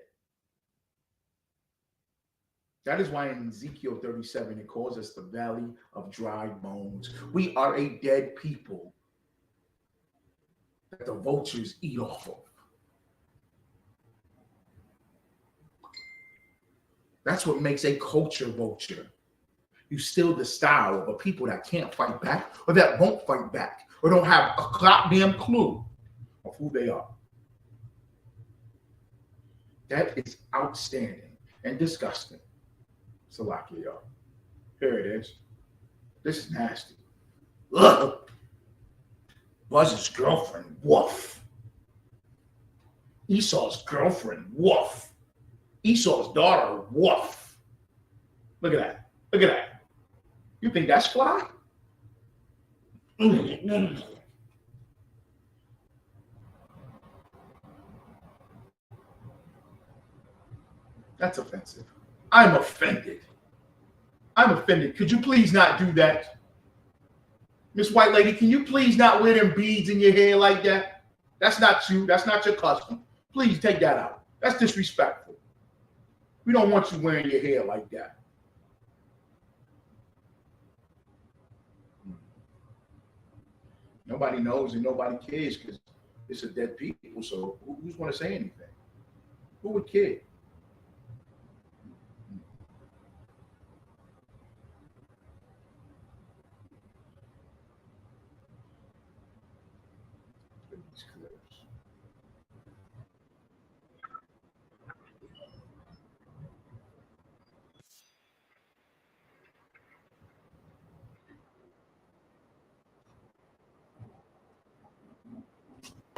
That is why in Ezekiel 37, it calls us the valley of dry bones. We are a dead people that the vultures eat off of. That's what makes a culture vulture. You steal the style of a people that can't fight back or that won't fight back or don't have a goddamn clue of who they are. That is outstanding and disgusting. Salakia, y'all. Here it is. This is nasty. Ugh. Buzz's girlfriend, woof. Esau's girlfriend, woof. Esau's daughter, woof. Look at that. Look at that. You think that's fly? That's offensive. I'm offended. I'm offended. Could you please not do that? Miss White Lady, can you please not wear them beads in your hair like that? That's not you. That's not your custom. Please take that out. That's disrespectful. We don't want you wearing your hair like that. Nobody knows and nobody cares because it's a dead people. So who's going to say anything? Who would care?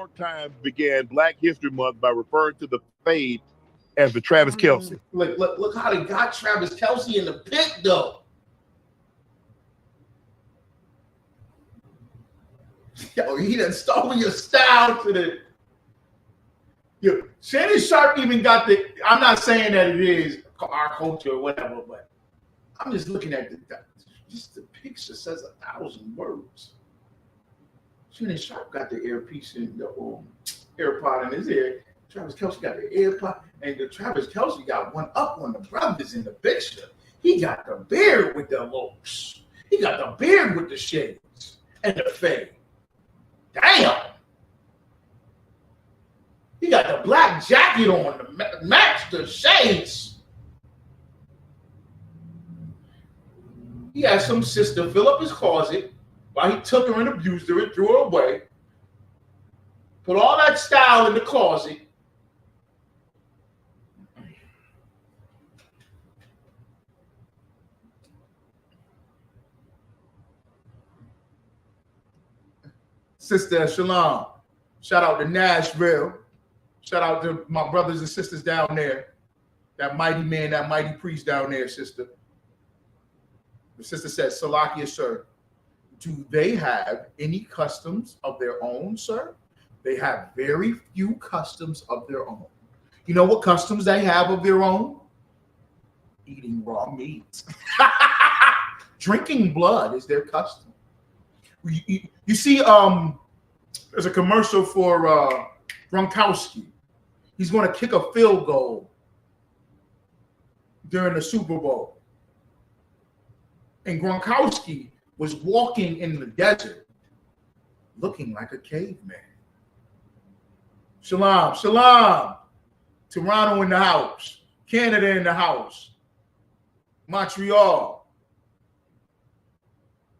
New York Times began Black History Month by referring to the fade as the Travis Kelce. Look how they got Travis Kelce in the pit, though. Yo, he done stole your style to the. Yo, Shannon Sharp even got the. I'm not saying that it is our culture or whatever, but I'm just looking at just the picture says 1,000 words. Shannon Sharp got the earpiece in the AirPod in his ear. Travis Kelce got the AirPod, and the Travis Kelce got one up on the brothers in the picture. He got the beard with the looks. He got the beard with the shades and the fade. Damn. He got the black jacket on to match the shades. He had some sister fill up his closet while he took her and abused her and threw her away. Put all that style in the closet. Sister Shalom. Shout out to Nashville. Shout out to my brothers and sisters down there. That mighty man, that mighty priest down there, sister. The sister says, Salakia, sir, do they have any customs of their own, sir? They have very few customs of their own. You know what customs they have of their own? Eating raw meat. Drinking blood is their custom. You see, there's a commercial for Gronkowski. He's going to kick a field goal during the Super Bowl. And Gronkowski was walking in the desert looking like a caveman. Shalom, shalom. Toronto in the house. Canada in the house. Montreal.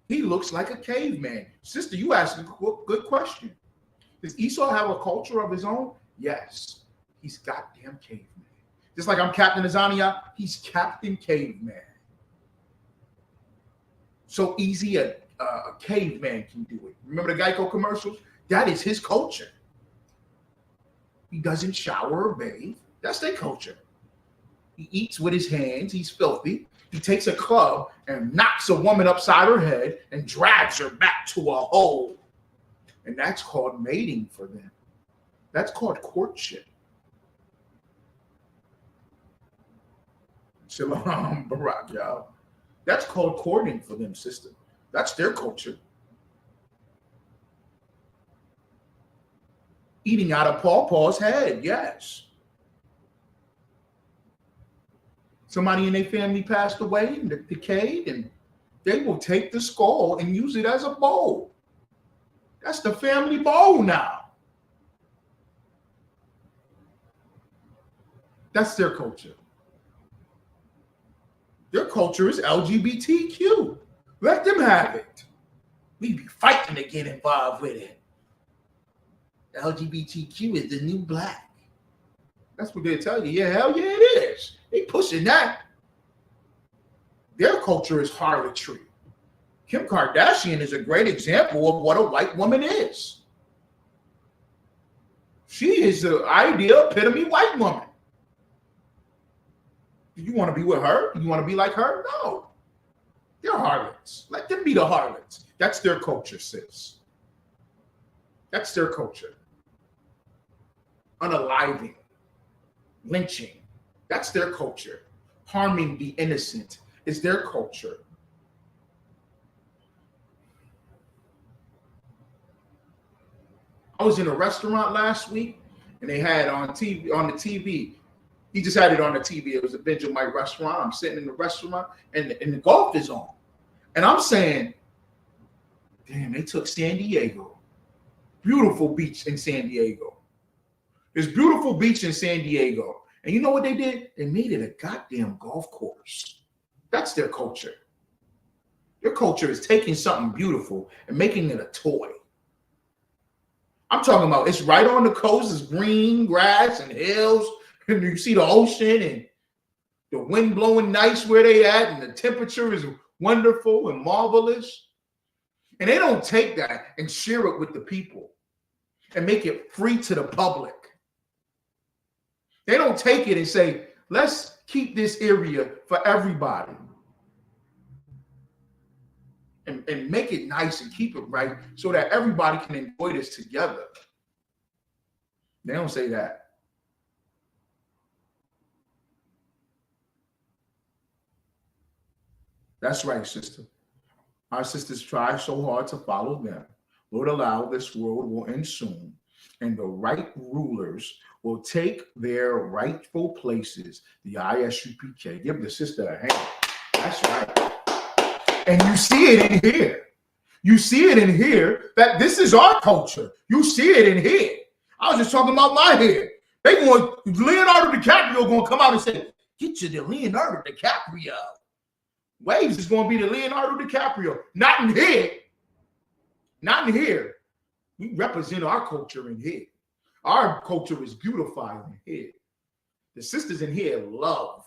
He looks like a caveman. Sister, you asked a good question. Does Esau have a culture of his own? Yes. He's goddamn caveman. Just like I'm Captain Azania, he's Captain Caveman. So easy a caveman can do it. Remember the Geico commercials? That is his culture. He doesn't shower or bathe. That's their culture. He eats with his hands. He's filthy. He takes a club and knocks a woman upside her head and drags her back to a hole. And that's called mating for them. That's called courtship. Shalom, Barak, y'all. That's called courting for them, sister. That's their culture. Eating out of Pawpaw's head, yes. Somebody in their family passed away and decayed, and they will take the skull and use it as a bowl. That's the family bowl now. That's their culture. Their culture is LGBTQ. Let them have it. We be fighting to get involved with it. LGBTQ is the new black. That's what they tell you. Yeah, hell yeah, it is. They pushing that. Their culture is harlotry. Kim Kardashian is a great example of what a white woman is. She is the ideal epitome white woman. Do you want to be with her? Do you want to be like her? No. They're harlots. Let them be the harlots. That's their culture, sis. That's their culture. Unaliving, lynching. That's their culture. Harming the innocent is their culture. I was in a restaurant last week, and they had on the TV. He just had it on the TV. It was a Vegemite restaurant. I'm sitting in the restaurant, and the golf is on. And I'm saying, damn, they took San Diego. Beautiful beach in San Diego. There's beautiful beach in San Diego. And you know what they did? They made it a goddamn golf course. That's their culture. Their culture is taking something beautiful and making it a toy. I'm talking about it's right on the coast. It's green grass and hills. And you see the ocean and the wind blowing nice where they at. And the temperature is wonderful and marvelous. And they don't take that and share it with the people and make it free to the public. They don't take it and say, let's keep this area for everybody. And make it nice and keep it right so that everybody can enjoy this together. They don't say that. That's right, sister. Our sisters try so hard to follow them. Lord, allow this world will end soon, and the right rulers will take their rightful places. The ISUPK. Give the sister a hand. That's right. And you see it in here. You see it in here that this is our culture. You see it in here. I was just talking about my hair. They want Leonardo DiCaprio going to come out and say, get you the Leonardo DiCaprio. Waves is going to be the Leonardo DiCaprio. Not in here. Not in here. We represent our culture in here. Our culture is beautified in here. The sisters in here love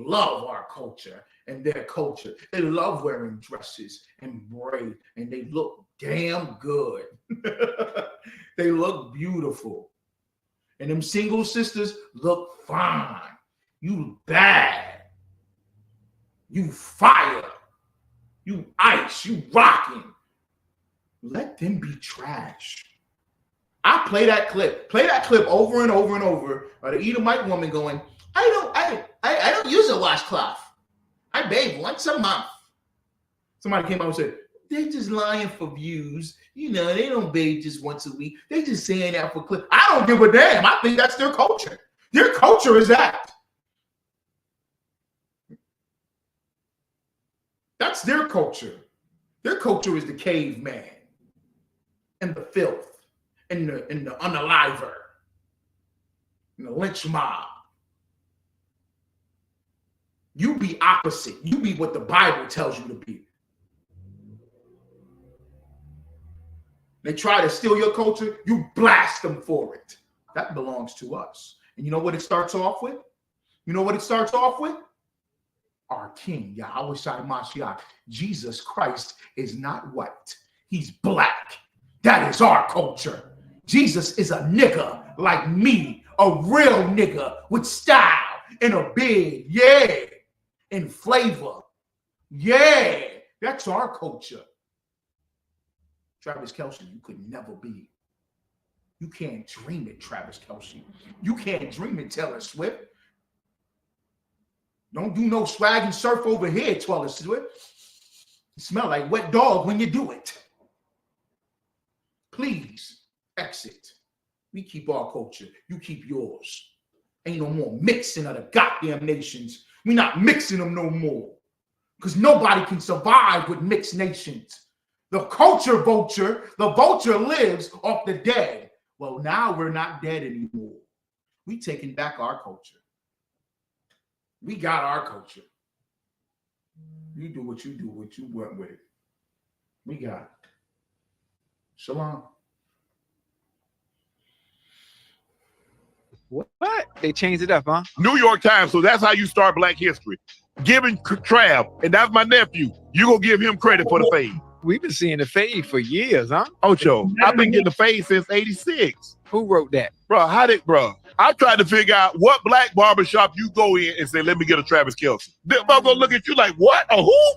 our culture and their culture. They love wearing dresses and braid, and they look damn good. They look beautiful. And them single sisters look fine. You bad. You fire. You ice. You rocking. Let them be trash. I play that clip. Play that clip over and over and over of the Edomite woman going, I don't use a washcloth. I bathe once a month. Somebody came out and said, they're just lying for views. You know, they don't bathe just once a week. They just saying that for clip. I don't give a damn. I think that's their culture. Their culture is that. That's their culture. Their culture is the caveman and the filth and the unaliver and the lynch mob. You be opposite. You be what the Bible tells you to be. They try to steal your culture, you blast them for it. That belongs to us. And you know what it starts off with? You know what it starts off with? Our King, Yahweh Shai Mashiach. Jesus Christ is not white. He's black. That is our culture. Jesus is a nigga like me, a real nigga with style and a beard, yeah, and flavor. Yeah, that's our culture. Travis Kelce, you could never be. You can't dream it, Travis Kelce. You can't dream it, Taylor Swift. Don't do no swag and surf over here, Twella Stewart. You smell like wet dog when you do it. Please exit. We keep our culture. You keep yours. Ain't no more mixing of the goddamn nations. We not mixing them no more. Because nobody can survive with mixed nations. The culture vulture, the vulture lives off the dead. Well, now we're not dead anymore. We taking back our culture. We got our culture. You do what you went with it. We got it. Shalom. What? They changed it up, huh? New York Times, so that's how you start Black history. Giving Trav, and that's my nephew. You gonna give him credit for the fade. We've been seeing the fade for years, huh? Ocho, I've been getting the fade since 86. Who wrote that? Bro, I tried to figure out what black barbershop you go in and say, let me get a Travis Kelce. They're gonna look at you like, what? A who?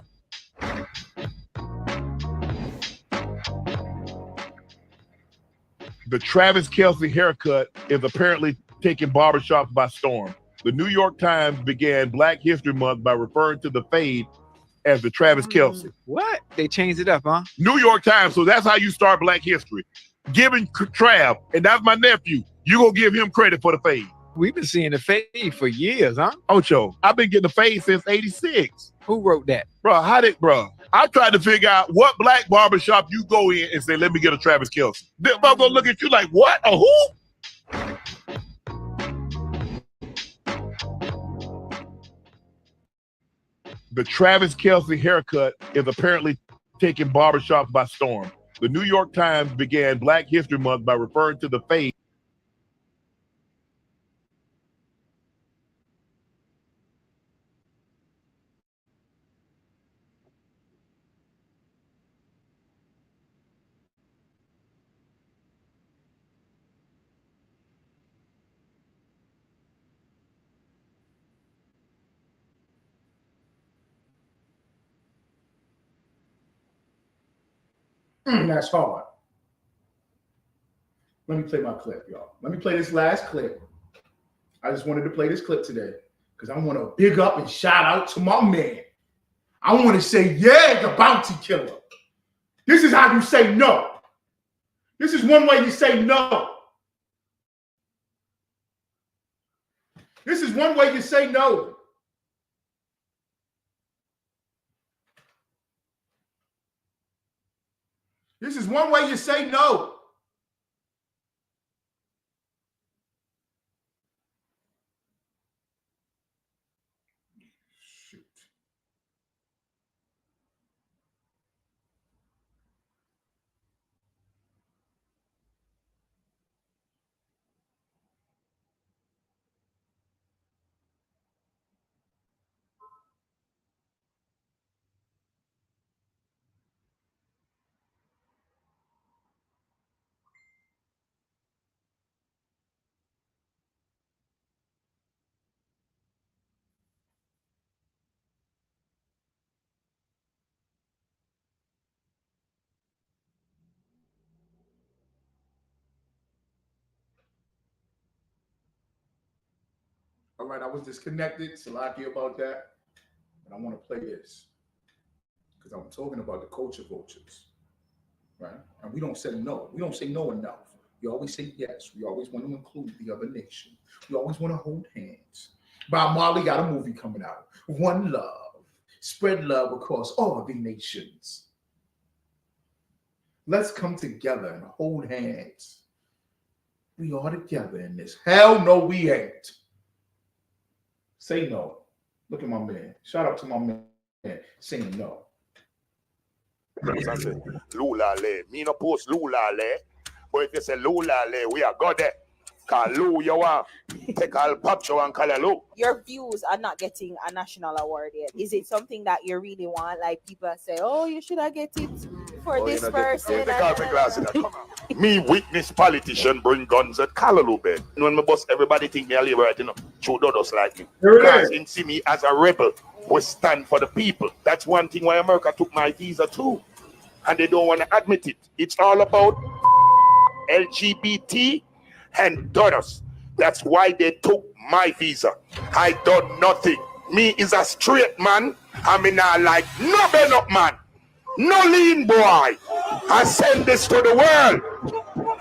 The Travis Kelce haircut is apparently taking barbershops by storm. The New York Times began Black History Month by referring to the fade as the Travis Kelce. What? They changed it up, huh? New York Times, so that's how you start Black history. Giving Trav, and that's my nephew. You gonna give him credit for the fade. We've been seeing the fade for years, huh? Ocho, I've been getting the fade since 86. Who wrote that? Bro, I tried to figure out what black barbershop you go in and say, let me get a Travis Kelce. They're gonna look at you like, what? A who? The Travis Kelce haircut is apparently taking barbershops by storm. The New York Times began Black History Month by referring to the fade. That's hard. Let me play my clip, y'all. Let me play this last clip. I just wanted to play this clip today because I want to big up and shout out to my man. I want to say, yeah, the bounty killer. This is how you say no. This is one way you say no. This is one way you say no. This is one way you say no. Shoot. All right, I was disconnected. Salaki about that. But I want to play this because I'm talking about the culture vultures, right? And we don't say no. We don't say no enough. We always say yes. We always want to include the other nation. We always want to hold hands. Bob Marley got a movie coming out. One love. Spread love across all the nations. Let's come together and hold hands. We are together in this. Hell no, we ain't. Say no. Look at my man. Shout out to my man saying no. I say, Lula le. Me no post Lula le. But if you say Lula le, we are got there. Cause Lou, you want take all picture and call Lou. Your views are not getting a national award yet. Is it something that you really want? Like people say, oh, you should have get it for this person. Me witness politician bring guns at Callaloo bed. When me bust, everybody think me a labor, you know, true dodos like me. Because they see me as a rebel who stand for the people. That's one thing why America took my visa too. And they don't want to admit it. It's all about LGBT and daughters. That's why they took my visa. I done nothing. Me is a straight man. I mean, I like no bend up man. No lean boy. I send this to the world.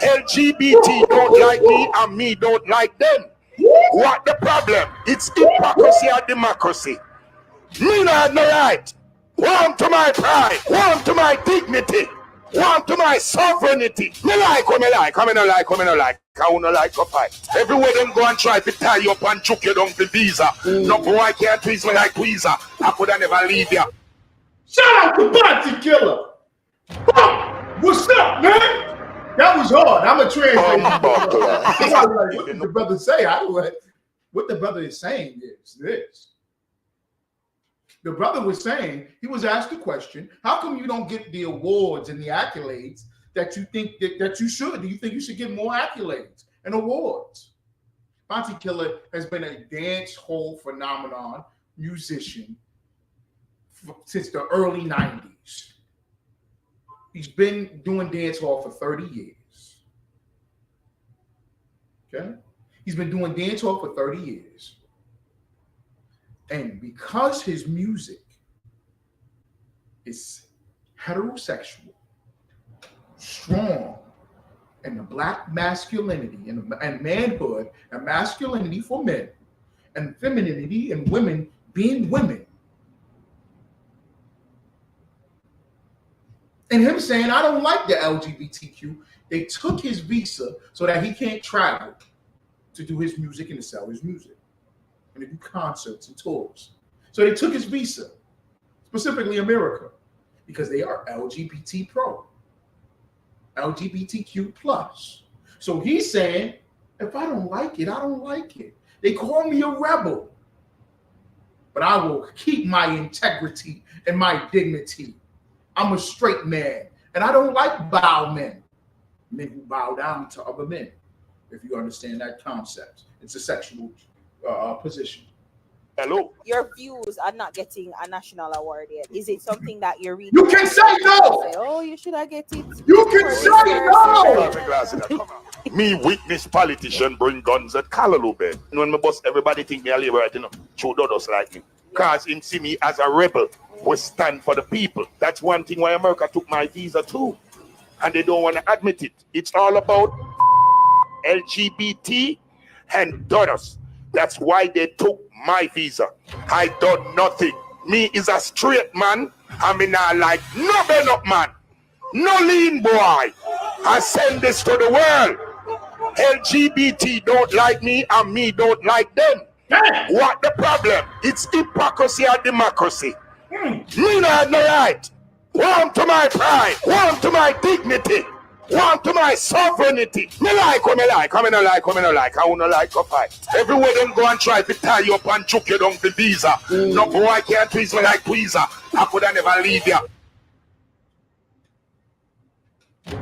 LGBT don't like me and me don't like them. What the problem? It's hypocrisy or democracy. Me not no right. One to my pride. One to my dignity. One to my sovereignty. Me like what me like. I mean, I like what me no like. I wanna like a fight. Everywhere them go and try to tie you up and choke you down the visa. No boy can't twist me like tweezer. I could have never leave you. Shout out to Bounty Killer. What's up, man? That was hard. I'm a translator. Like, what did the brother say? What the brother is saying is this. The brother was saying, he was asked the question, how come you don't get the awards and the accolades that you think that you should? Do you think you should get more accolades and awards? Bounty Killer has been a dance hall phenomenon musician since the early 90s. He's been doing dance hall for 30 years. Okay? He's been doing dance hall for 30 years. And because his music is heterosexual, strong, and the black masculinity and manhood and masculinity for men and femininity and women being women, and him saying, I don't like the LGBTQ, they took his visa so that he can't travel to do his music and to sell his music and to do concerts and tours. So they took his visa, specifically America, because they are LGBT pro, LGBTQ plus. So he's saying, if I don't like it, I don't like it. They call me a rebel, but I will keep my integrity and my dignity. I'm a straight man, and I don't like bow men who bow down to other men, if you understand that concept. It's a sexual position. Hello. Your views are not getting a national award yet. Is it something that you're reading? You can say no. Say, oh, you should have get it. You can say no. Me witness politician bring guns at Kalalube. When me boss, everybody think me a labor, you know, true dodos like me. Cause him see me as a rebel. We stand for the people. That's one thing why America took my visa too. And they don't want to admit it. It's all about LGBT and daughters. That's why they took my visa. I done nothing. Me is a straight man. I mean, I like no bend up man. No lean boy. I send this to the world. LGBT don't like me and me don't like them. What the problem? It's hypocrisy or democracy. Me not no right. One to my pride. One to my dignity. One to my sovereignty. Me like what me like. I mean, I like what me no like. I wanna like a fight. Everywhere them go and try to tie you up and choke you down the visa. No boy can't twist me like tweezer. I could have never leave you.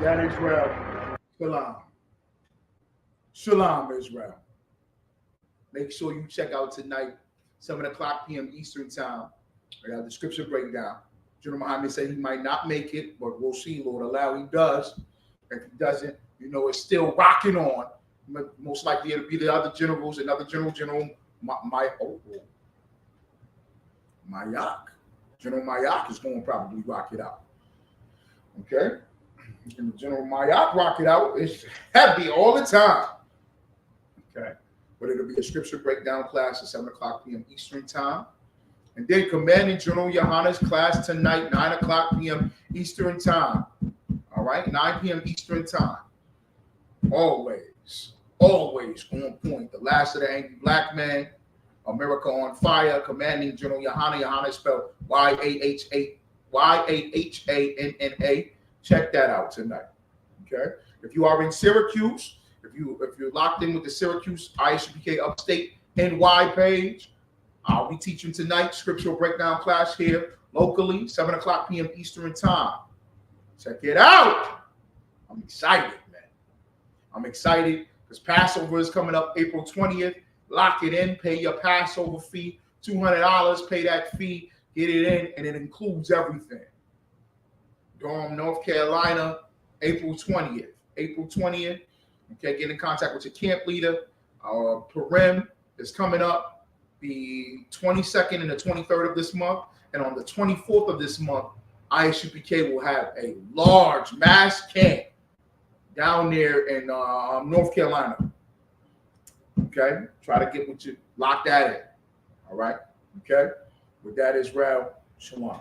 That Israel. Shalom. Shalom, Israel. Make sure you check out tonight, 7 o'clock p.m. Eastern time. I got the scripture breakdown. General Muhammad said he might not make it, but we'll see, Lord allow he does. If he doesn't, you know, it's still rocking on. Most likely it'll be the other generals, another general, Mayak. General Mayak is going to probably rock it out. Okay? And General Mayak rock it out. It's heavy all the time. Okay? But it'll be a scripture breakdown class at 7 o'clock p.m. Eastern time. And then Commanding General Yahanna's class tonight, 9 o'clock p.m. Eastern time. All right, 9 p.m. Eastern time. Always on point. The last of the angry black man, America on fire, Commanding General Yahanna. Yahanna is spelled Y-A-H-A-N-N-A. Check that out tonight. Okay. If you are in Syracuse, if you're locked in with the Syracuse ISUPK Upstate NY page, I'll be teaching tonight scriptural breakdown class here locally, 7 o'clock p.m. Eastern time. Check it out. I'm excited, man. I'm excited because Passover is coming up April 20th. Lock it in, pay your Passover fee, $200, pay that fee, get it in, and it includes everything. Durham, North Carolina, April 20th. April 20th. Okay, get in contact with your camp leader. Purim is coming up. the 22nd and the 23rd of this month. And on the 24th of this month, ISUPK will have a large mass camp down there in North Carolina. Okay? Try to get what you lock that in. All right? Okay? With that, Israel, shalom.